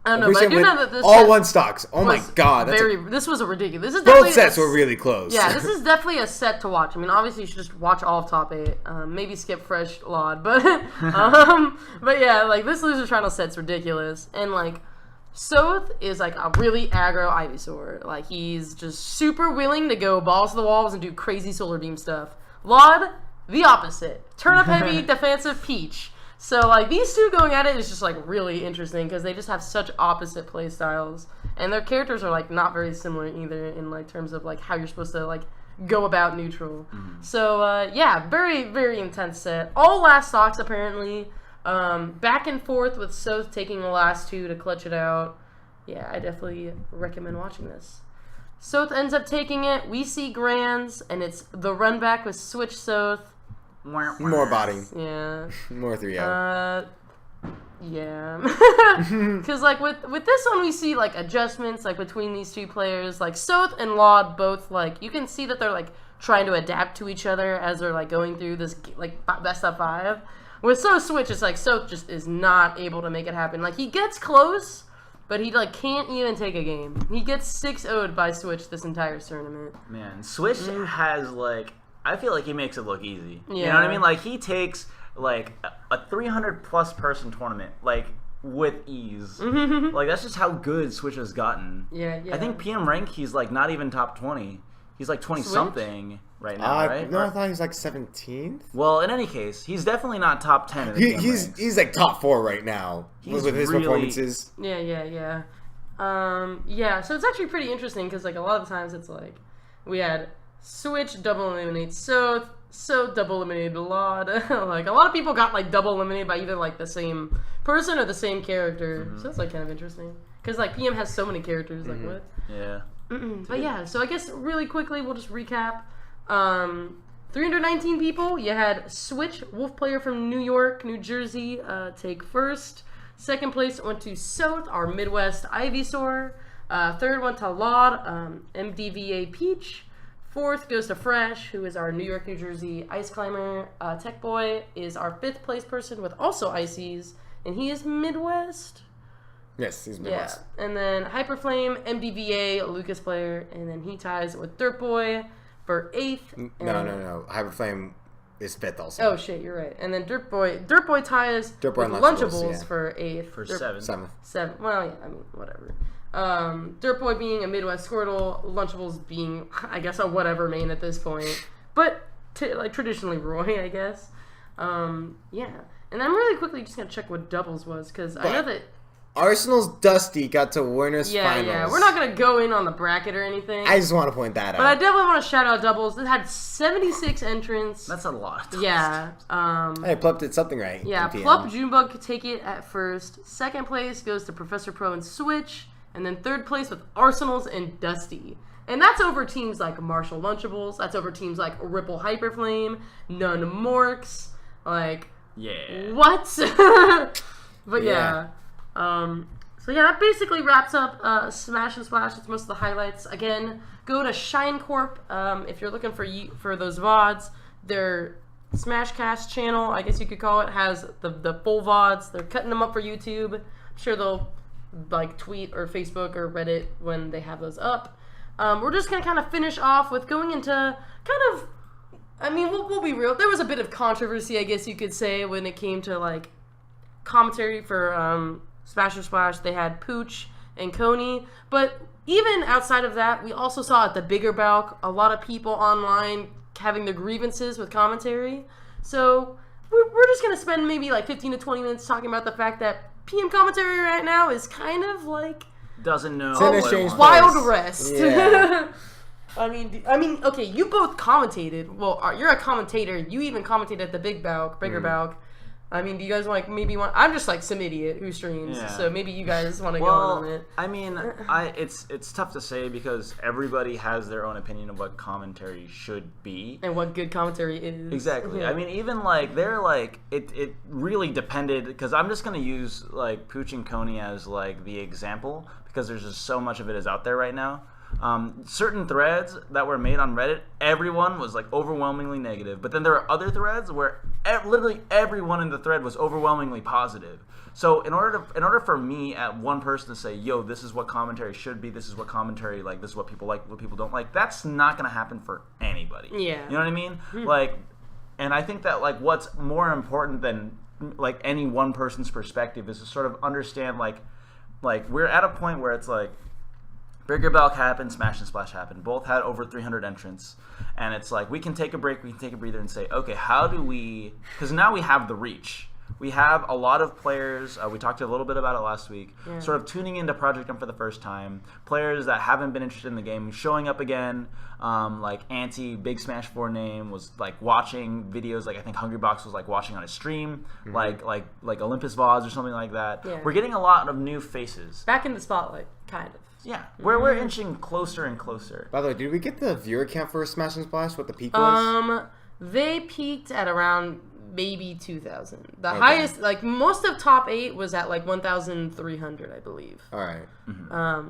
I don't know, but I do know that this all set 1 stocks. Oh my was god, that's this was a ridiculous. This is definitely both sets were really close. Yeah, this is definitely a set to watch. I mean, obviously you should just watch all of top 8. Maybe skip Fresh Lod, but but yeah, like this losers final set's ridiculous. And like Soth is like a really aggro Ivysaur. Like he's just super willing to go balls to the walls and do crazy solar beam stuff. Lod, the opposite. Turnip heavy defensive Peach. So like these 2 going at it is just like really interesting because they just have such opposite play styles, and their characters are like not very similar either in like terms of like how you're supposed to like go about neutral. So yeah, very very intense set. All last stocks apparently. Back and forth with Soth taking the last 2 to clutch it out. Yeah, I definitely recommend watching this. Soth ends up taking it. We see Grands, and it's the run back with Switch Soth. More body. Yeah. More 3-0. Yeah. Because, like, with this one, we see, like, adjustments, like, between these 2 players. Like, Soth and Lod both, like, you can see that they're, like, trying to adapt to each other as they're, like, going through this, like, best of 5. With Soth Switch, it's like, Soth just is not able to make it happen. Like, he gets close, but he, like, can't even take a game. He gets 6-0'd by Switch this entire tournament. Man, Switch has like, I feel like he makes it look easy. You know Yeah. what I mean? Like he takes like a 300+ person tournament like with ease. Like that's just how good Switch has gotten. Yeah. I think PM rank he's like not even top 20. He's like 20 Switch? something. right now, right? No, I thought he was like 17th. Well, in any case, he's definitely not top 10 in the game ranks. He's like top 4 right now with his really- performances. Yeah. So it's actually pretty interesting because like a lot of the times it's like we had Switch double eliminate so double eliminated Laud. Like a lot of people got like double eliminated by either like the same person or the same character. So that's like kind of interesting because like PM has so many characters. Like what? Yeah. But yeah, so I guess really quickly we'll just recap. 319 people. You had Switch, Wolf player from New York, New Jersey, take first. Second place went to South, our Midwest Ivysaur. Third went to Laud, MDVA Peach. Fourth goes to Fresh, who is our New York, New Jersey Ice Climber. Tech Boy is our 5th place person with also Ices, and he is Midwest. Yes, he's Midwest. Yeah, and then Hyperflame, MDVA, Lucas player, and then he ties with Dirt Boy for 8th. No. Hyperflame is 5th also. Oh shit, you're right. And then Dirt Boy ties Dirt Boy with and Lunchables yeah. for 8th. For 7th. 7th. Well, yeah, I mean, whatever. Dirt Boy being a Midwest Squirtle, Lunchables being, I guess, a whatever main at this point. But, like, traditionally Roy, I guess. Yeah. And I'm really quickly just going to check what doubles was, because I know that... Arsenal's Dusty got to winners finals. Yeah. We're not going to go in on the bracket or anything. I just want to point that out. But I definitely want to shout out doubles. It had 76 entrants. That's a lot. Yeah. Hey, Plup did something right. Yeah, in PM. Plup Junebug could take it at first. Second place goes to Professor Pro and Switch. And then third place with Arsenals and Dusty. And that's over teams like Marshall Lunchables. That's over teams like Ripple Hyperflame, None Morks. Like, Yeah. what? But yeah. So yeah, that basically wraps up Smash and Splash. It's most of the highlights. Again, go to Shine Corp if you're looking for those VODs. Their Smashcast channel, I guess you could call it, has the full VODs. They're cutting them up for YouTube. I'm sure they'll like tweet or Facebook or Reddit when they have those up. We're just gonna kind of finish off with going into kind of, I mean, we'll be real. There was a bit of controversy, I guess you could say, when it came to like commentary for Smash or Splash. They had Pooch and Coney, but even outside of that, we also saw at the bigger Balc a lot of people online having their grievances with commentary. So we're just gonna spend maybe like 15 to 20 minutes talking about the fact that PM commentary right now is kind of like Doesn't know. in a what strange it place. wants. Wild West. Yeah. I mean, okay, you both commentated. Well, you're a commentator. You even commentated at the bigger Balc. I mean, do you guys want? I'm just like some idiot who streams, Yeah. so maybe you guys want to go on it. I mean, it's tough to say because everybody has their own opinion of what commentary should be. And what good commentary is. Exactly. Yeah. I mean, even like they're like it really depended because I'm just gonna use like Pooch and Coney as like the example because there's just so much of it is out there right now. Certain threads that were made on Reddit, everyone was like overwhelmingly negative, but then there are other threads where literally everyone in the thread was overwhelmingly positive. So in order for me at one person to say, yo, this is what commentary should be, this is what commentary like, this is what people like, what people don't like, that's not gonna happen for anybody. Yeah. You know what I mean? Like, and I think that like what's more important than like any one person's perspective is to sort of understand like we're at a point where it's like Bigger Balc happened, Smash and Splash happened. Both had over 300 entrants. And it's like, we can take a break, we can take a breather and say, okay, how do we... Because now we have the reach. We have a lot of players, we talked a little bit about it last week, sort of tuning into Project M for the first time. Players that haven't been interested in the game showing up again. Like Auntie, Big Smash 4 name, was like watching videos, like I think Hungrybox was like watching on a stream, like Olympus VODs or something like that. Yeah. We're getting a lot of new faces. Back in the spotlight, kind of. Yeah, we're inching closer and closer. By the way, did we get the viewer count for Smash and Splash? What the peak was? They peaked at around maybe 2,000. The highest, like most of top 8 was at like 1,300, I believe. All right.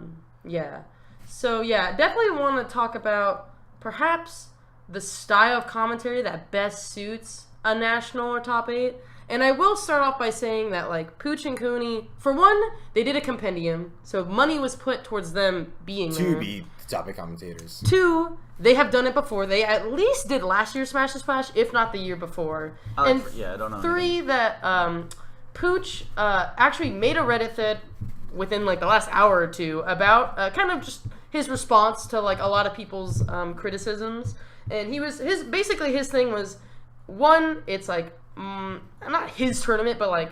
Yeah. So yeah, definitely want to talk about perhaps the style of commentary that best suits a national or top 8. And I will start off by saying that, like, Pooch and Coney, for one, they did a compendium, so money was put towards them being To there. be topic commentators. 2, they have done it before. They at least did last year's Smash and Splash, if not the year before. I And don't know. 3, that Pooch actually made a Reddit thread within, like, the last hour or two about kind of just his response to, like, a lot of people's criticisms. And basically his thing was, one, it's like not his tournament, but like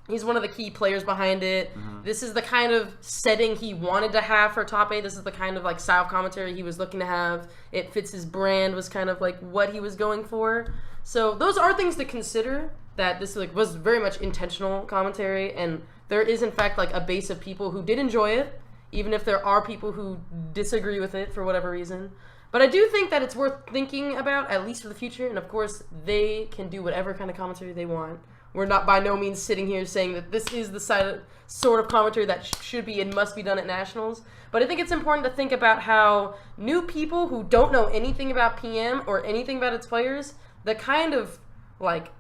he's one of the key players behind it. This is the kind of setting he wanted to have for top 8. This is the kind of like style of commentary he was looking to have. It fits his brand, was kind of like what he was going for. So those are things to consider, that this like was very much intentional commentary, and there is in fact like a base of people who did enjoy it, even if there are people who disagree with it for whatever reason. But I do think that it's worth thinking about, at least for the future, and of course they can do whatever kind of commentary they want. We're not by no means sitting here saying that this is the sort of commentary that should be and must be done at Nationals. But I think it's important to think about how new people who don't know anything about PM or anything about its players, the kind of like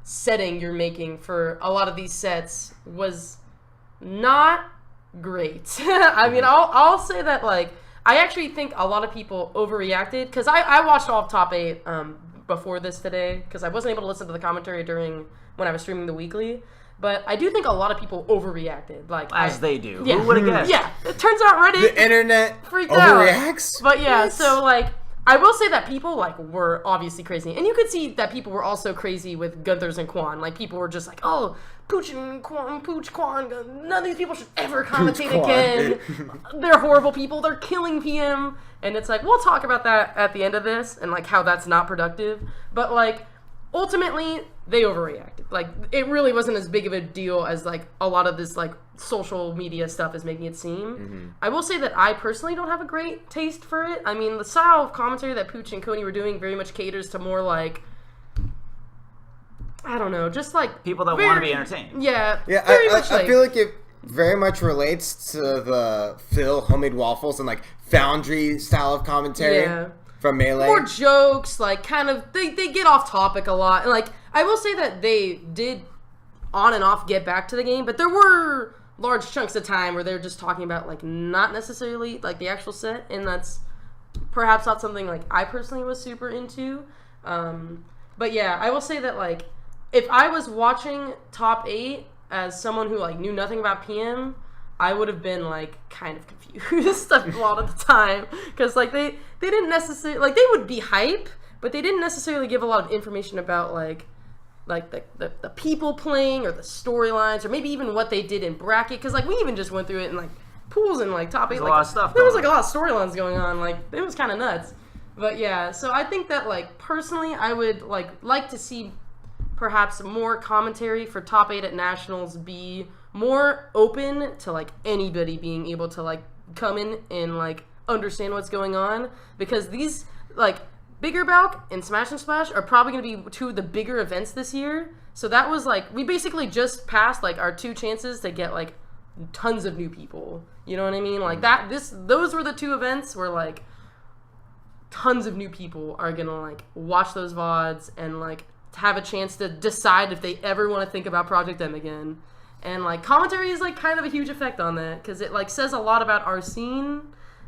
setting you're making for a lot of these sets was not great. I mean, I'll say that, like, I actually think a lot of people overreacted, because I watched all of top 8 before this today, because I wasn't able to listen to the commentary when I was streaming the weekly. But I do think a lot of people overreacted. Like, as they do. Yeah. Who would have guessed? Yeah. It turns out Reddit The internet freaked overreacts. out. But yeah, What? so like, I will say that people like were obviously crazy, and you could see that people were also crazy with Gunthers and Quan. Like, people were just like, "Oh, Pooch and Quan, Pooch, Quan, none of these people should ever commentate again. They're horrible people. They're killing PM." And it's like, we'll talk about that at the end of this, and like how that's not productive. But like, ultimately, they overreacted. Like, it really wasn't as big of a deal as like a lot of this like social media stuff is making it seem. I will say that I personally don't have a great taste for it. I mean, the style of commentary that Pooch and Coney were doing very much caters to more like, I don't know, just like People that want to be entertained. Yeah, Yeah, very I much like, feel like it very much relates to the Phil homemade waffles and like Foundry style of commentary Yeah. from Melee. more jokes, like kind of they get off topic a lot. And like, I will say that they did on and off get back to the game, but there were large chunks of time where they're just talking about like not necessarily like the actual set, and that's perhaps not something like I personally was super into. But yeah, I will say that like, if I was watching top 8 as someone who like knew nothing about PM, I would have been like kind of confused a lot of the time, because like they didn't necessarily, like, they would be hype, but they didn't necessarily give a lot of information about like the people playing or the storylines, or maybe even what they did in bracket, because like we even just went through it in like pools and like top 8. There's like, a lot of stuff there was going like a lot of storylines going on. Like, it was kind of nuts. But yeah, so I think that like personally, I would like to see perhaps more commentary for top 8 at Nationals be more open to like anybody being able to like come in and like understand what's going on, because these like Bigger Balc and Smash and Splash are probably going to be 2 of the bigger events this year. So that was like, we basically just passed like our 2 chances to get like tons of new people. You know what I mean? Like those were the 2 events where like tons of new people are going to like watch those VODs and like have a chance to decide if they ever want to think about Project M again. And like, commentary is like kind of a huge effect on that, because it like says a lot about our scene.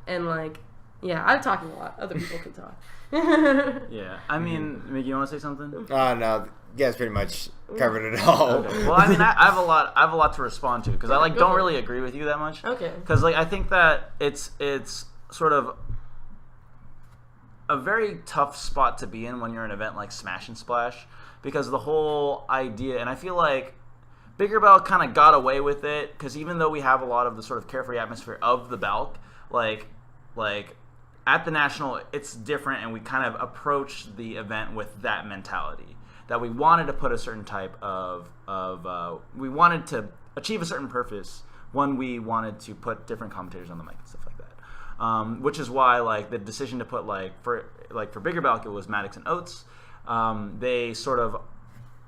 And like, yeah, I'm talking a lot. Other people can talk. Yeah, I mean, Mickey, you want to say something? No, you guys pretty much covered it all. Okay. Well, I mean, I have a lot to respond to, because I like Go don't for it. really agree with you that much. Okay. Because like, I think that it's sort of a very tough spot to be in when you're an event like Smash and Splash, because the whole idea, and I feel like Bigger Balc kind of got away with it, because even though we have a lot of the sort of carefree atmosphere of the Balc, like at the National, it's different, and we kind of approached the event with that mentality, that we wanted to put a certain type of we wanted to achieve a certain purpose when we wanted to put different commentators on the mic and stuff like that. Which is why like the decision to put for Bigger Balc, it was Maddox and Oates. They sort of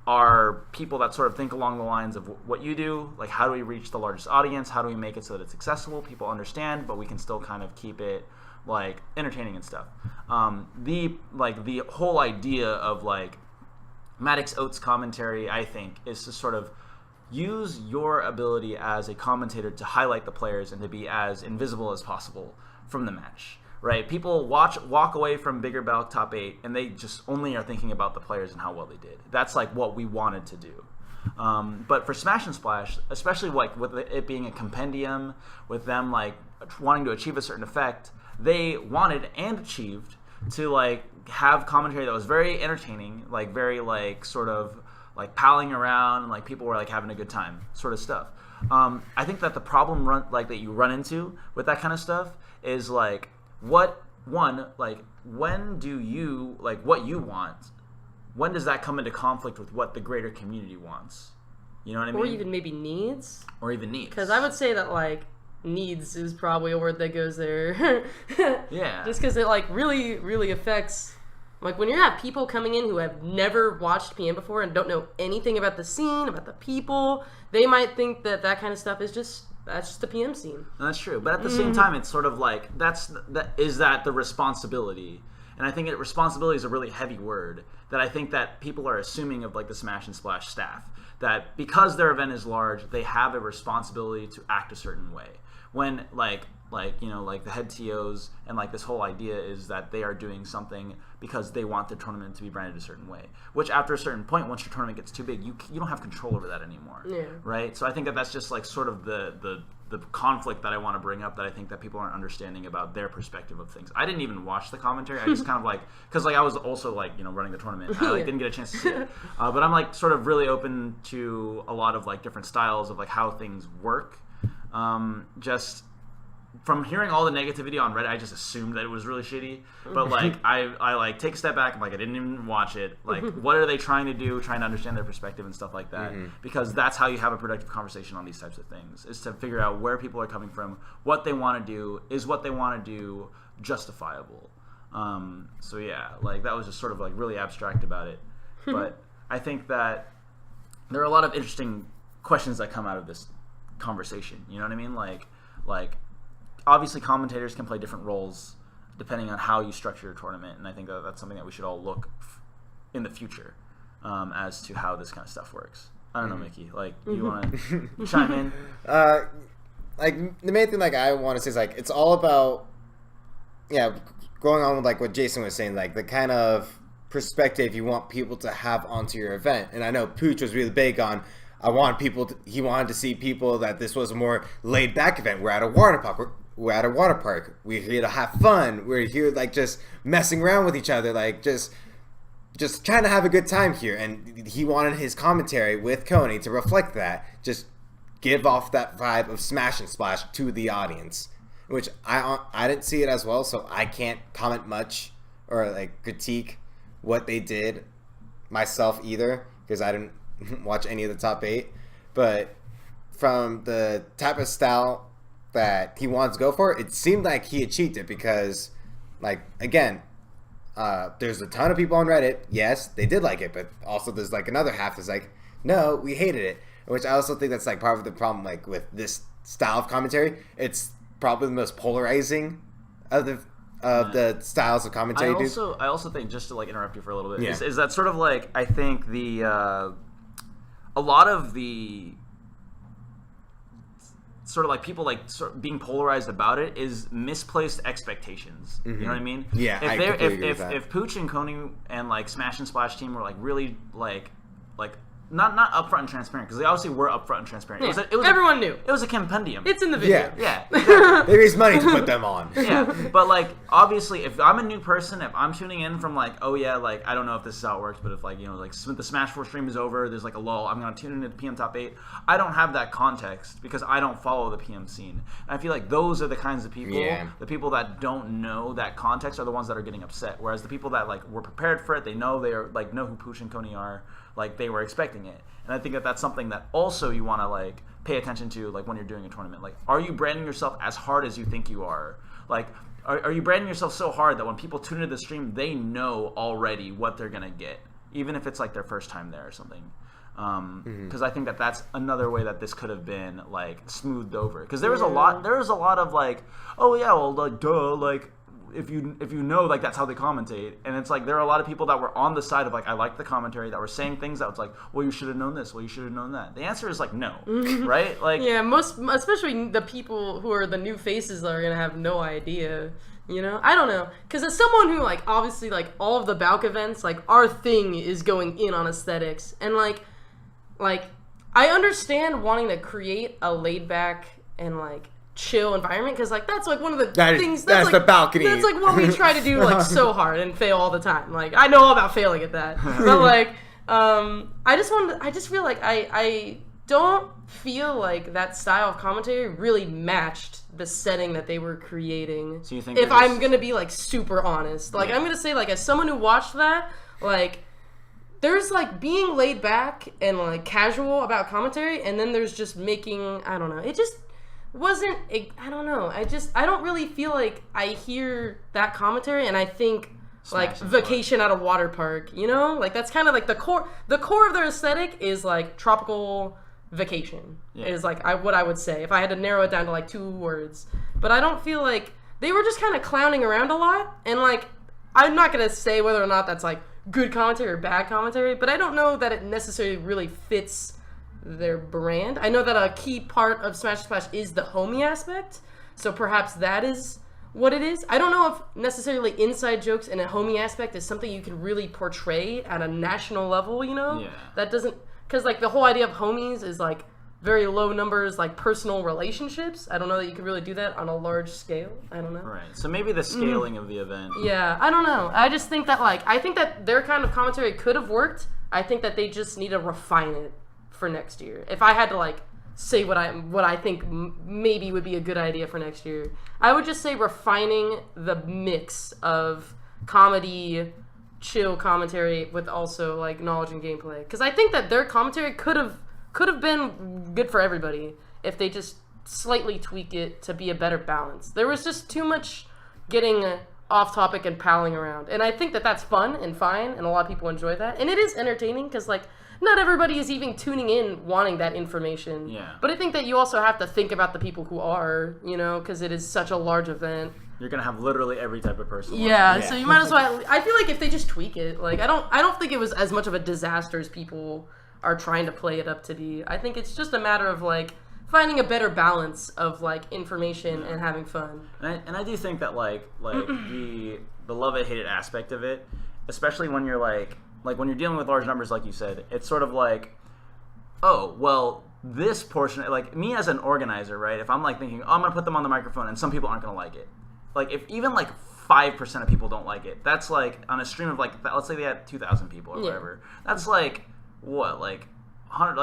are people that sort of think along the lines of what you do, like how do we reach the largest audience, how do we make it so that it's accessible, people understand, but we can still kind of keep it like entertaining and stuff. The whole idea of like Maddox Oates commentary, I think, is to sort of use your ability as a commentator to highlight the players and to be as invisible as possible from the match. Right, people walk away from Bigger Balc top 8, and they just only are thinking about the players and how well they did. That's like what we wanted to do. But for Smash and Splash, especially like with it being a compendium, with them like wanting to achieve a certain effect, they wanted and achieved to like have commentary that was very entertaining, like very like sort of like palling around, and like people were like having a good time, sort of stuff. I think that the problem that you run into with that kind of stuff is like when do you like what you want? When does that come into conflict with what the greater community wants? You know what I mean? Or even maybe needs. Because I would say that like needs is probably a word that goes there. Yeah. Just because it like really, really affects. Like when you have people coming in who have never watched PM before and don't know anything about the scene, about the people, they might think that kind of stuff is that's just the PM scene. That's true, but at the same time, it's sort of like is that the responsibility? And I think responsibility is a really heavy word that I think that people are assuming of like the Smash and Splash staff, that because their event is large, they have a responsibility to act a certain way. When like the head TOs and like this whole idea is that they are doing something because they want the tournament to be branded a certain way, which after a certain point, once your tournament gets too big, you don't have control over that anymore. Yeah. Right? So I think that that's just like sort of the conflict that I want to bring up, that I think that people aren't understanding about their perspective of things. I didn't even watch the commentary. I just kind of like, because like I was also like, running the tournament. I like didn't get a chance to see it. But I'm like sort of really open to a lot of like different styles of like how things work. Just from hearing all the negativity on Reddit, I just assumed that it was really shitty. But like I like take a step back. I'm like, I didn't even watch it. Like, what are they trying to do? Trying to understand their perspective and stuff like that. Because that's how you have a productive conversation on these types of things. Is to figure out where people are coming from, what they want to do, is what they want to do justifiable. So yeah, like that was just sort of like really abstract about it. But I think that there are a lot of interesting questions that come out of this conversation. You know what I mean? Like obviously commentators can play different roles depending on how you structure your tournament, and I think that that's something that we should all look in the future as to how this kind of stuff works. I don't know, Mickey. Like, do you want to chime in? Like the main thing, like I want to say is like it's all about, going on with like what Jason was saying, like the kind of perspective you want people to have onto your event. And I know Pooch was really big on. He wanted to see people that this was a more laid back event. We're at a water park. We're at a water park. We're here to have fun. We're here like just messing around with each other, like just trying to have a good time here. And he wanted his commentary with Coney to reflect that, just give off that vibe of Smash and Splash to the audience, which I didn't see it as well, so I can't comment much or like critique what they did myself either, because I didn't watch any of the top 8. But from the type of style that he wants to go for, it seemed like he achieved it, because like again, there's a ton of people on Reddit, yes, they did like it, but also there's like another half that's like, no, we hated it, which I also think that's like part of the problem, like with this style of commentary. It's probably the most polarizing of the styles of commentary. I also think, just to like interrupt you for a little bit, is that sort of like, I think a lot of the sort of like people like sort of being polarized about it is misplaced expectations. You know what I mean? Yeah, if Pooch and Coney and like Smash and Splash team were like really like not upfront and transparent, because they obviously were upfront and transparent. Yeah. It was everyone knew. It was a compendium. It's in the video. Yeah. Exactly. They raised money to put them on. Yeah, but like obviously, if I'm a new person, if I'm tuning in from like, oh yeah, like I don't know if this is how it works, but if like like the Smash 4 stream is over, there's like a lull, I'm gonna tune into the PM top 8. I don't have that context because I don't follow the PM scene. And I feel like those are the kinds of people, the people that don't know that context are the ones that are getting upset. Whereas the people that like were prepared for it, they know know who Pooch and Coney are, like they were expecting it. And I think that that's something that also you want to like pay attention to, like when you're doing a tournament. Like, are you branding yourself as hard as you think you are? Like, are you branding yourself so hard that when people tune into the stream, they know already what they're gonna get, even if it's like their first time there or something? Because I think that that's another way that this could have been like smoothed over. Because there was a lot of like, oh yeah, well like duh, like if you know, like that's how they commentate. And it's like there are a lot of people that were on the side of like, I like the commentary, that were saying things that was like, well, you should have known this, well, you should have known that. The answer is like no. Right? Like, yeah, especially the people who are the new faces that are gonna have no idea. I don't know, because as someone who like obviously like all of the Balc events, like our thing is going in on aesthetics, and like I understand wanting to create a laid back and like chill environment, because like that's like one of the That is- things that's like, the balcony. That's like what we try to do like so hard and fail all the time. Like I know all about failing at that, but like I just feel like I don't feel like that style of commentary really matched the setting that they were creating. So you think if they're I'm just- gonna be like super honest, like Yeah. I'm gonna say like as someone who watched that, like there's like being laid back and like casual about commentary, and then there's just making, I don't know, it just wasn't, I don't know, I don't really feel like I hear that commentary and I think like Smash and vacation at a water park, you know? Like that's kind of like the core of their aesthetic is like tropical vacation is like what I would say if I had to narrow it down to like 2 words. But I don't feel like they were just kind of clowning around a lot, and like I'm not gonna say whether or not that's like good commentary or bad commentary, but I don't know that it necessarily really fits their brand. I know that a key part of Smash Splash is the homie aspect, so perhaps that is what it is. I don't know if necessarily inside jokes and a homie aspect is something you can really portray at a national level, you know? Yeah. That doesn't, because like the whole idea of homies is like very low numbers, like personal relationships. I don't know that you can really do that on a large scale. I don't know. Right. So maybe the scaling of the event. Yeah, I don't know. I just think that I think that their kind of commentary could have worked. I think that they just need to refine it for next year. If I had to say what I think maybe would be a good idea for next year, I would just say refining the mix of comedy, chill commentary with also like knowledge and gameplay. Because I think that their commentary could have been good for everybody if they just slightly tweak it to be a better balance. There was just too much getting off topic and palling around, and I think that that's fun and fine, and a lot of people enjoy that, and it is entertaining because like not everybody is even tuning in wanting that information. Yeah. But I think that you also have to think about the people who are, you know, because it is such a large event. You're gonna have literally every type of person. Yeah, Yeah. so you might as well. I feel like if they just tweak it, like I don't think it was as much of a disaster as people are trying to play it up to be. I think it's just a matter of like finding a better balance of like information and having fun. And I do think that like the love it hate it aspect of it, especially when you're like when you're dealing with large numbers, like you said, it's sort of like, oh well, this portion, like me as an organizer, right? If I'm like thinking, oh, I'm gonna put them on the microphone, and some people aren't gonna like it. Like if even like 5% of people don't like it, that's like on a stream of like let's say they had 2,000 people or whatever. That's like what 100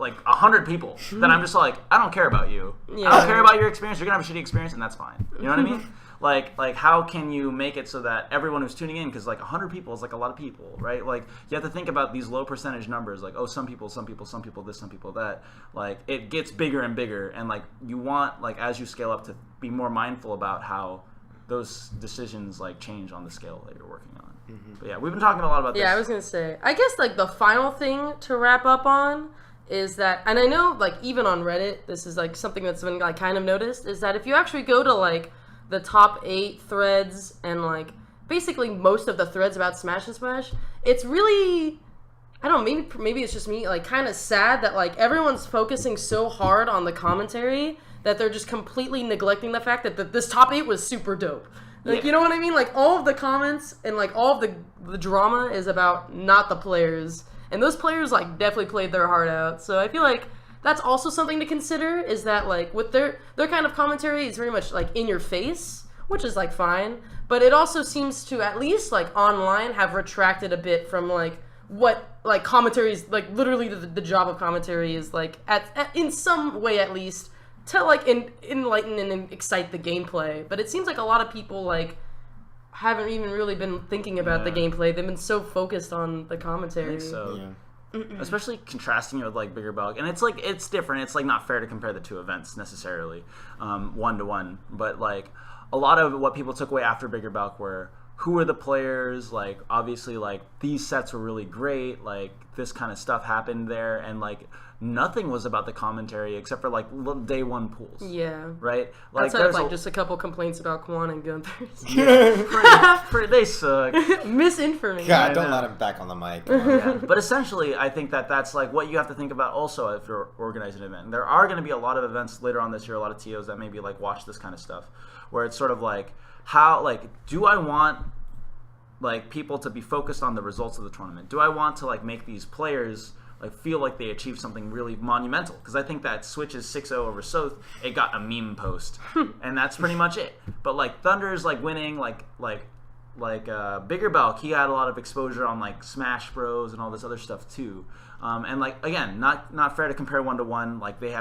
like 100 people that I'm just like, I don't care about you. Yeah. I don't care about your experience. You're gonna have a shitty experience, and that's fine. You know what I mean? Like how can you make it so that everyone who's tuning in, because like 100 people is like a lot of people, right? Like you have to think about these low percentage numbers, like, oh, some people this, some people that. Like it gets bigger and bigger, and like you want, like, as you scale up, to be more mindful about how those decisions like change on the scale that you're working on. But yeah, we've been talking a lot about this. Yeah, I was gonna say. I guess like the final thing to wrap up on is that, and I know like even on Reddit, this is like something that's been like kind of noticed, is that if you actually go to like the top 8 threads and like basically most of the threads about Smash and Splash, it's really, I don't know, maybe it's just me, like kind of sad that like everyone's focusing so hard on the commentary that they're just completely neglecting the fact that this top 8 was super dope. Like, you know what I mean? Like, all of the comments and, like, all of the drama is about not the players. And those players, like, definitely played their heart out. So I feel like that's also something to consider, is that, like, with their kind of commentary is very much, like, in your face, which is, like, fine. But it also seems to, at least, like, online, have retracted a bit from, like, what, like, commentary is, like, literally the job of commentary is, like, in some way, at least, to like enlighten and excite the gameplay. But it seems like a lot of people like haven't even really been thinking about the gameplay. They've been so focused on the commentary. I think so. Especially contrasting it with like bigger Balc, and it's like it's different. It's like not fair to compare the two events necessarily, 1-to-1. But like a lot of what people took away after bigger Balc were, who were the players? Like obviously like these sets were really great. Like this kind of stuff happened there, and like nothing was about the commentary except for like day 1 pools. Yeah. Right? Like outside of there's like just a couple complaints about Quan and Gunther's. they suck. Misinformation. God, don't let him back on the mic. Come on. Yeah. But essentially, I think that that's like what you have to think about also if you're organizing an event. There are going to be a lot of events later on this year, a lot of TOs that maybe like watch this kind of stuff, where it's sort of like, how, like, do I want like people to be focused on the results of the tournament? Do I want to like make these players feel like they achieved something really monumental. Because I think that Switch's 6-0 over Soth, it got a meme post, and that's pretty much it. But like Thunder's like winning, Bigger Balc, he had a lot of exposure on like Smash Bros and all this other stuff too. And like again, not fair to compare 1-to-1. Like they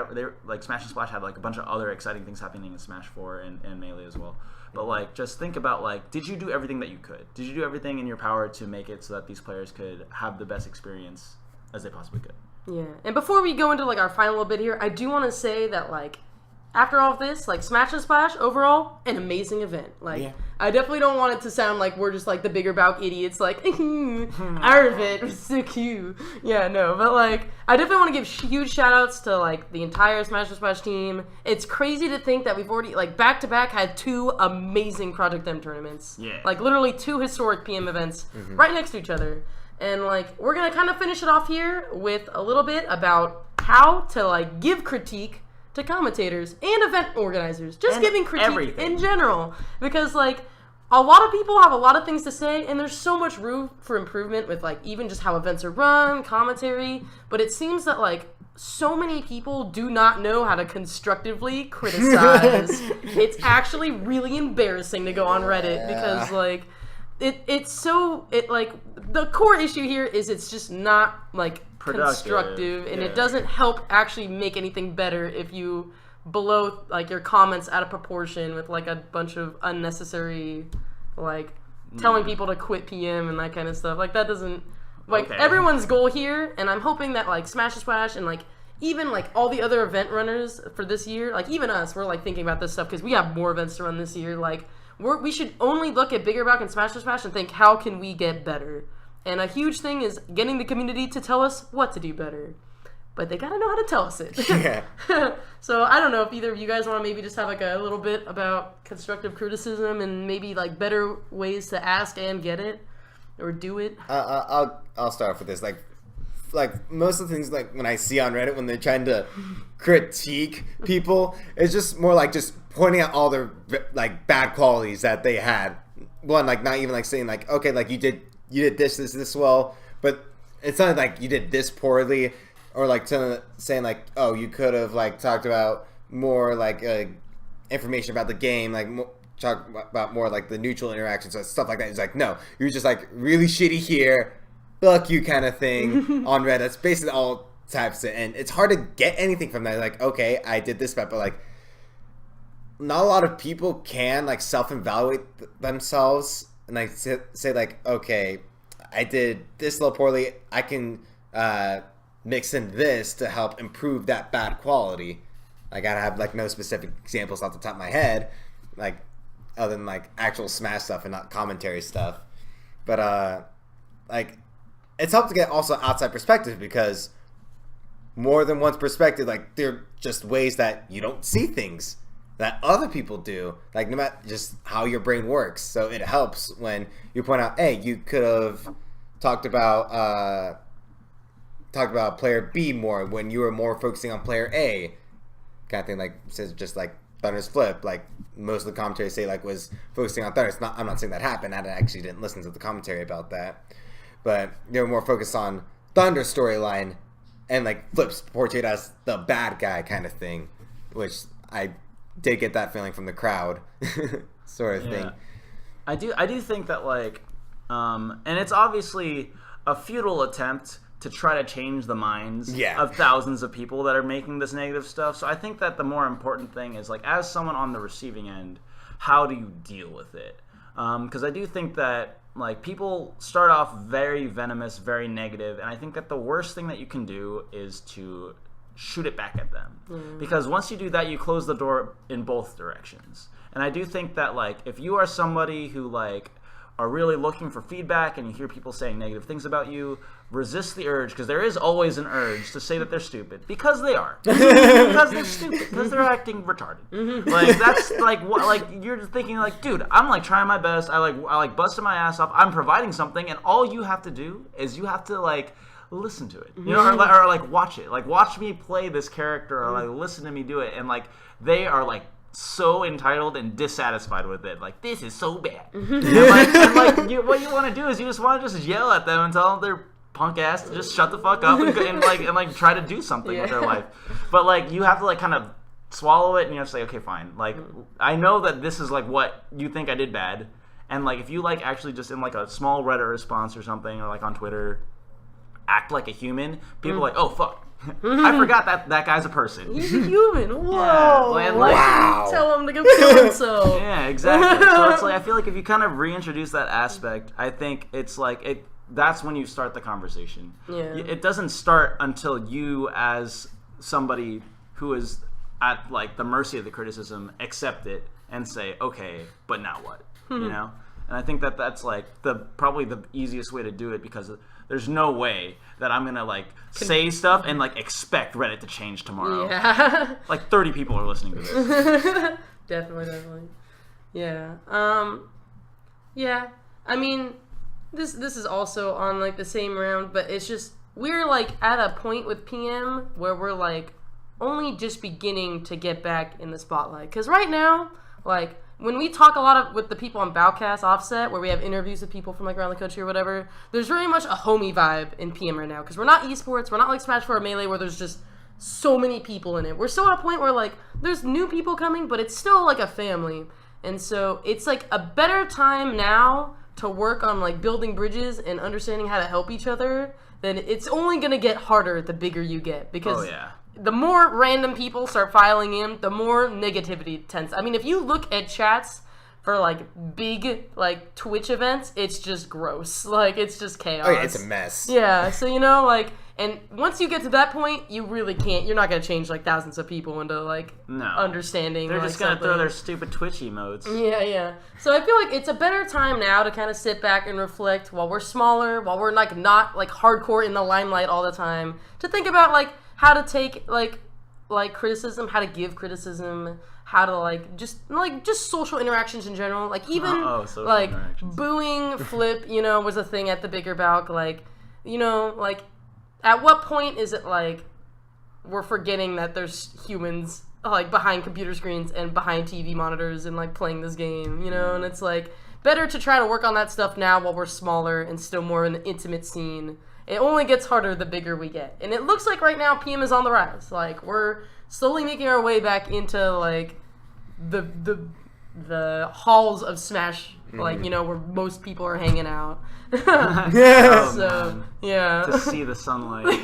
like Smash and Splash had like a bunch of other exciting things happening in Smash 4 and Melee as well. But like just think about like, did you do everything that you could? Did you do everything in your power to make it so that these players could have the best experience as they possibly could? Yeah. And before we go into like our final little bit here, I do want to say that like after all of this, like Smash and Splash overall, an amazing event. Like I definitely don't want it to sound like we're just like the Bigger Balc idiots, like our event was so cute. Yeah, no, but like I definitely want to give huge shout outs to like the entire Smash and Splash team. It's crazy to think that we've already like back to back had 2 amazing Project M tournaments. Yeah. Like literally 2 historic PM events right next to each other. And like we're gonna kind of finish it off here with a little bit about how to like give critique to commentators and event organizers, just and giving critique everything in general, because like a lot of people have a lot of things to say and there's so much room for improvement with like even just how events are run, commentary, but it seems that like so many people do not know how to constructively criticize. It's actually really embarrassing to go on Reddit because like it like the core issue here is it's just not like constructive, and it doesn't help actually make anything better if you blow like your comments out of proportion with like a bunch of unnecessary like telling people to quit PM and that kind of stuff. Like that doesn't like everyone's goal here, and I'm hoping that like Smash and Splash and like even like all the other event runners for this year, like even us, we're like thinking about this stuff because we have more events to run this year. Like we should only look at Bigger Balc and Smash and Splash and think, how can we get better? And a huge thing is getting the community to tell us what to do better. But they gotta know how to tell us it. Yeah. So I don't know if either of you guys want to maybe just have like a little bit about constructive criticism and maybe like better ways to ask and get it or do it. I'll start off with this. Like most of the things like when I see on Reddit when they're trying to critique people, it's just more like just pointing out all their like bad qualities that they had. One, like not even like saying like, okay, like you did this well, but it's not like you did this poorly, or like saying like, oh, you could have like talked about more like information about the game, like talk about more like the neutral interactions and stuff like that. It's like, no, you're just like really shitty here, fuck you kind of thing on Reddit. That's basically all types of, and it's hard to get anything from that. Like, okay, I did this bad, but like not a lot of people can like self-evaluate themselves and like say like, okay, I did this a little poorly, I can mix in this to help improve that bad quality. Like I have like no specific examples off the top of my head, like other than like actual Smash stuff and not commentary stuff. But like it's helped to get also outside perspective, because more than one's perspective, like they're just ways that you don't see things that other people do, like no matter just how your brain works. So it helps when you point out, hey, you could have talked about player B more when you were more focusing on player A, kind of thing. Like says just like Thunder's flip, like most of the commentary say like was focusing on Thunder. I'm not saying that happened. I actually didn't listen to the commentary about that, but they were more focused on Thunder's storyline, and like Flip's portrayed as the bad guy kind of thing, which I did get that feeling from the crowd, sort of thing. I do think that like, and it's obviously a futile attempt to try to change the minds of thousands of people that are making this negative stuff. So I think that the more important thing is like, as someone on the receiving end, how do you deal with it? Because I do think that like people start off very venomous, very negative, and I think that the worst thing that you can do is to shoot it back at them, because once you do that, you close the door in both directions. And I do think that like if you are somebody who like are really looking for feedback and you hear people saying negative things about you, resist the urge, because there is always an urge to say that they're stupid, because they are, because they're stupid, because they're acting retarded. Like that's like what, like you're thinking like, dude, I'm like trying my best, I like busting my ass off, I'm providing something, and all you have to do is you have to like listen to it, you know, or like watch it, like watch me play this character, or like listen to me do it, and like they are like so entitled and dissatisfied with it, like this is so bad. And what you want to do is you just want to just yell at them and tell them they're punk ass to just shut the fuck up and try to do something with their life. But like you have to like kind of swallow it and you have to say, okay, fine. Like I know that this is like what you think I did bad, and like if you like actually just in like a small Reddit response or something or like on Twitter act like a human, people are like, oh fuck. I forgot that guy's a person. He's a human. Whoa! Yeah, wow. Tell him to go kill himself. Yeah, exactly. So it's like I feel like if you kind of reintroduce that aspect, I think it's like that's when you start the conversation. Yeah. It doesn't start until you, as somebody who is at like the mercy of the criticism, accept it and say, okay, but now what? You know? And I think that's like probably the easiest way to do it, because there's no way that I'm gonna like say stuff and like expect Reddit to change tomorrow. Yeah. Like 30 people are listening to this. Definitely. Yeah. Yeah. I mean, this is also on like the same round, but it's just we're like at a point with PM where we're like only just beginning to get back in the spotlight. Because right now, like, when we talk a lot with the people on Balcast Offset, where we have interviews with people from like around the country or whatever, there's very much a homie vibe in PM right now. Because we're not esports, we're not like Smash 4 or Melee where there's just so many people in it. We're still at a point where like there's new people coming, but it's still like a family. And so it's like a better time now to work on like building bridges and understanding how to help each other. Then it's only gonna get harder the bigger you get, because the more random people start filing in, the more negativity tends. I mean, if you look at chats for like big like Twitch events, it's just gross. Like it's just chaos. Oh yeah, it's a mess. Yeah, so you know, like, and once you get to that point, you really can't. You're not gonna change like thousands of people into like understanding. They're like, just gonna something. throw their stupid Twitch emotes. Yeah. So I feel like it's a better time now to kind of sit back and reflect while we're smaller, while we're like not like hardcore in the limelight all the time, to think about like how to take like criticism, how to give criticism, how to like just social interactions in general. Like even like booing Flip, you know, was a thing at the bigger Balc. Like, you know, like at what point is it like we're forgetting that there's humans like behind computer screens and behind TV monitors and like playing this game, you know? And it's like better to try to work on that stuff now while we're smaller and still more in the intimate scene. It only gets harder the bigger we get. And it looks like right now PM is on the rise. Like we're slowly making our way back into like the halls of Smash, like, you know, where most people are hanging out. Yeah. To see the sunlight.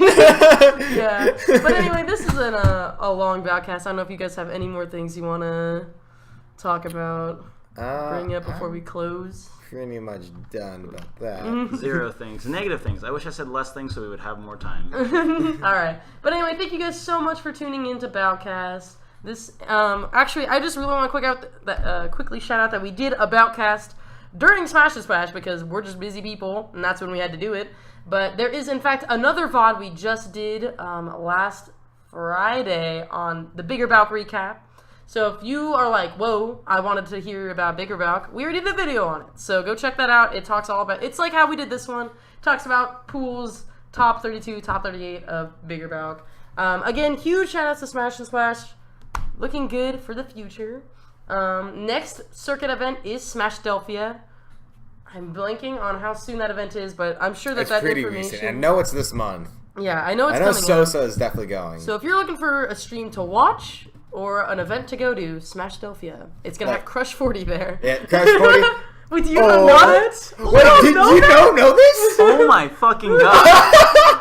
Yeah. But anyway, this isn't a long Balcast. I don't know if you guys have any more things you want to talk about, bring up before we close. Pretty much done about that. 0 things. Negative things. I wish I said less things so we would have more time. Alright. But anyway, thank you guys so much for tuning in to Balcast. This, actually, I just really want to quickly shout out that we did a Balcast during Smash and Splash, because we're just busy people, and that's when we had to do it. But there is, in fact, another VOD we just did last Friday on the Bigger Balc recap. So if you are like, whoa, I wanted to hear about Bigger Balc, we already did a video on it. So go check that out. It talks all about, it's like how we did this one. It talks about pools, top 32, top 38 of Bigger Balc. Again, huge shout outs to Smash and Splash. Looking good for the future. Next circuit event is Smashdelphia. I'm blanking on how soon that event is, but I'm sure that it's that pretty information... recent. I know it's this month. Yeah, I know it's coming. Sosa up. Is definitely going. So if you're looking for a stream to watch or an event to go to, Smashdelphia. It's gonna have Crush 40 there. Yeah, Crush 40. Wait, do you know that? Wait, did you know this? Oh my fucking god.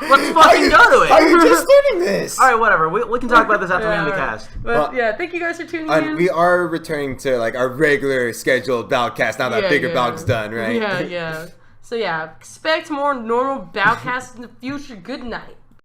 Let's fucking go to it. How are you just learning this? Alright, whatever. We can talk about this after we end the cast. But yeah, thank you guys for tuning in. We are returning to like our regular scheduled Balcast now that Bigger Balc's done, right? Yeah. So yeah, expect more normal Balcasts in the future. Good night.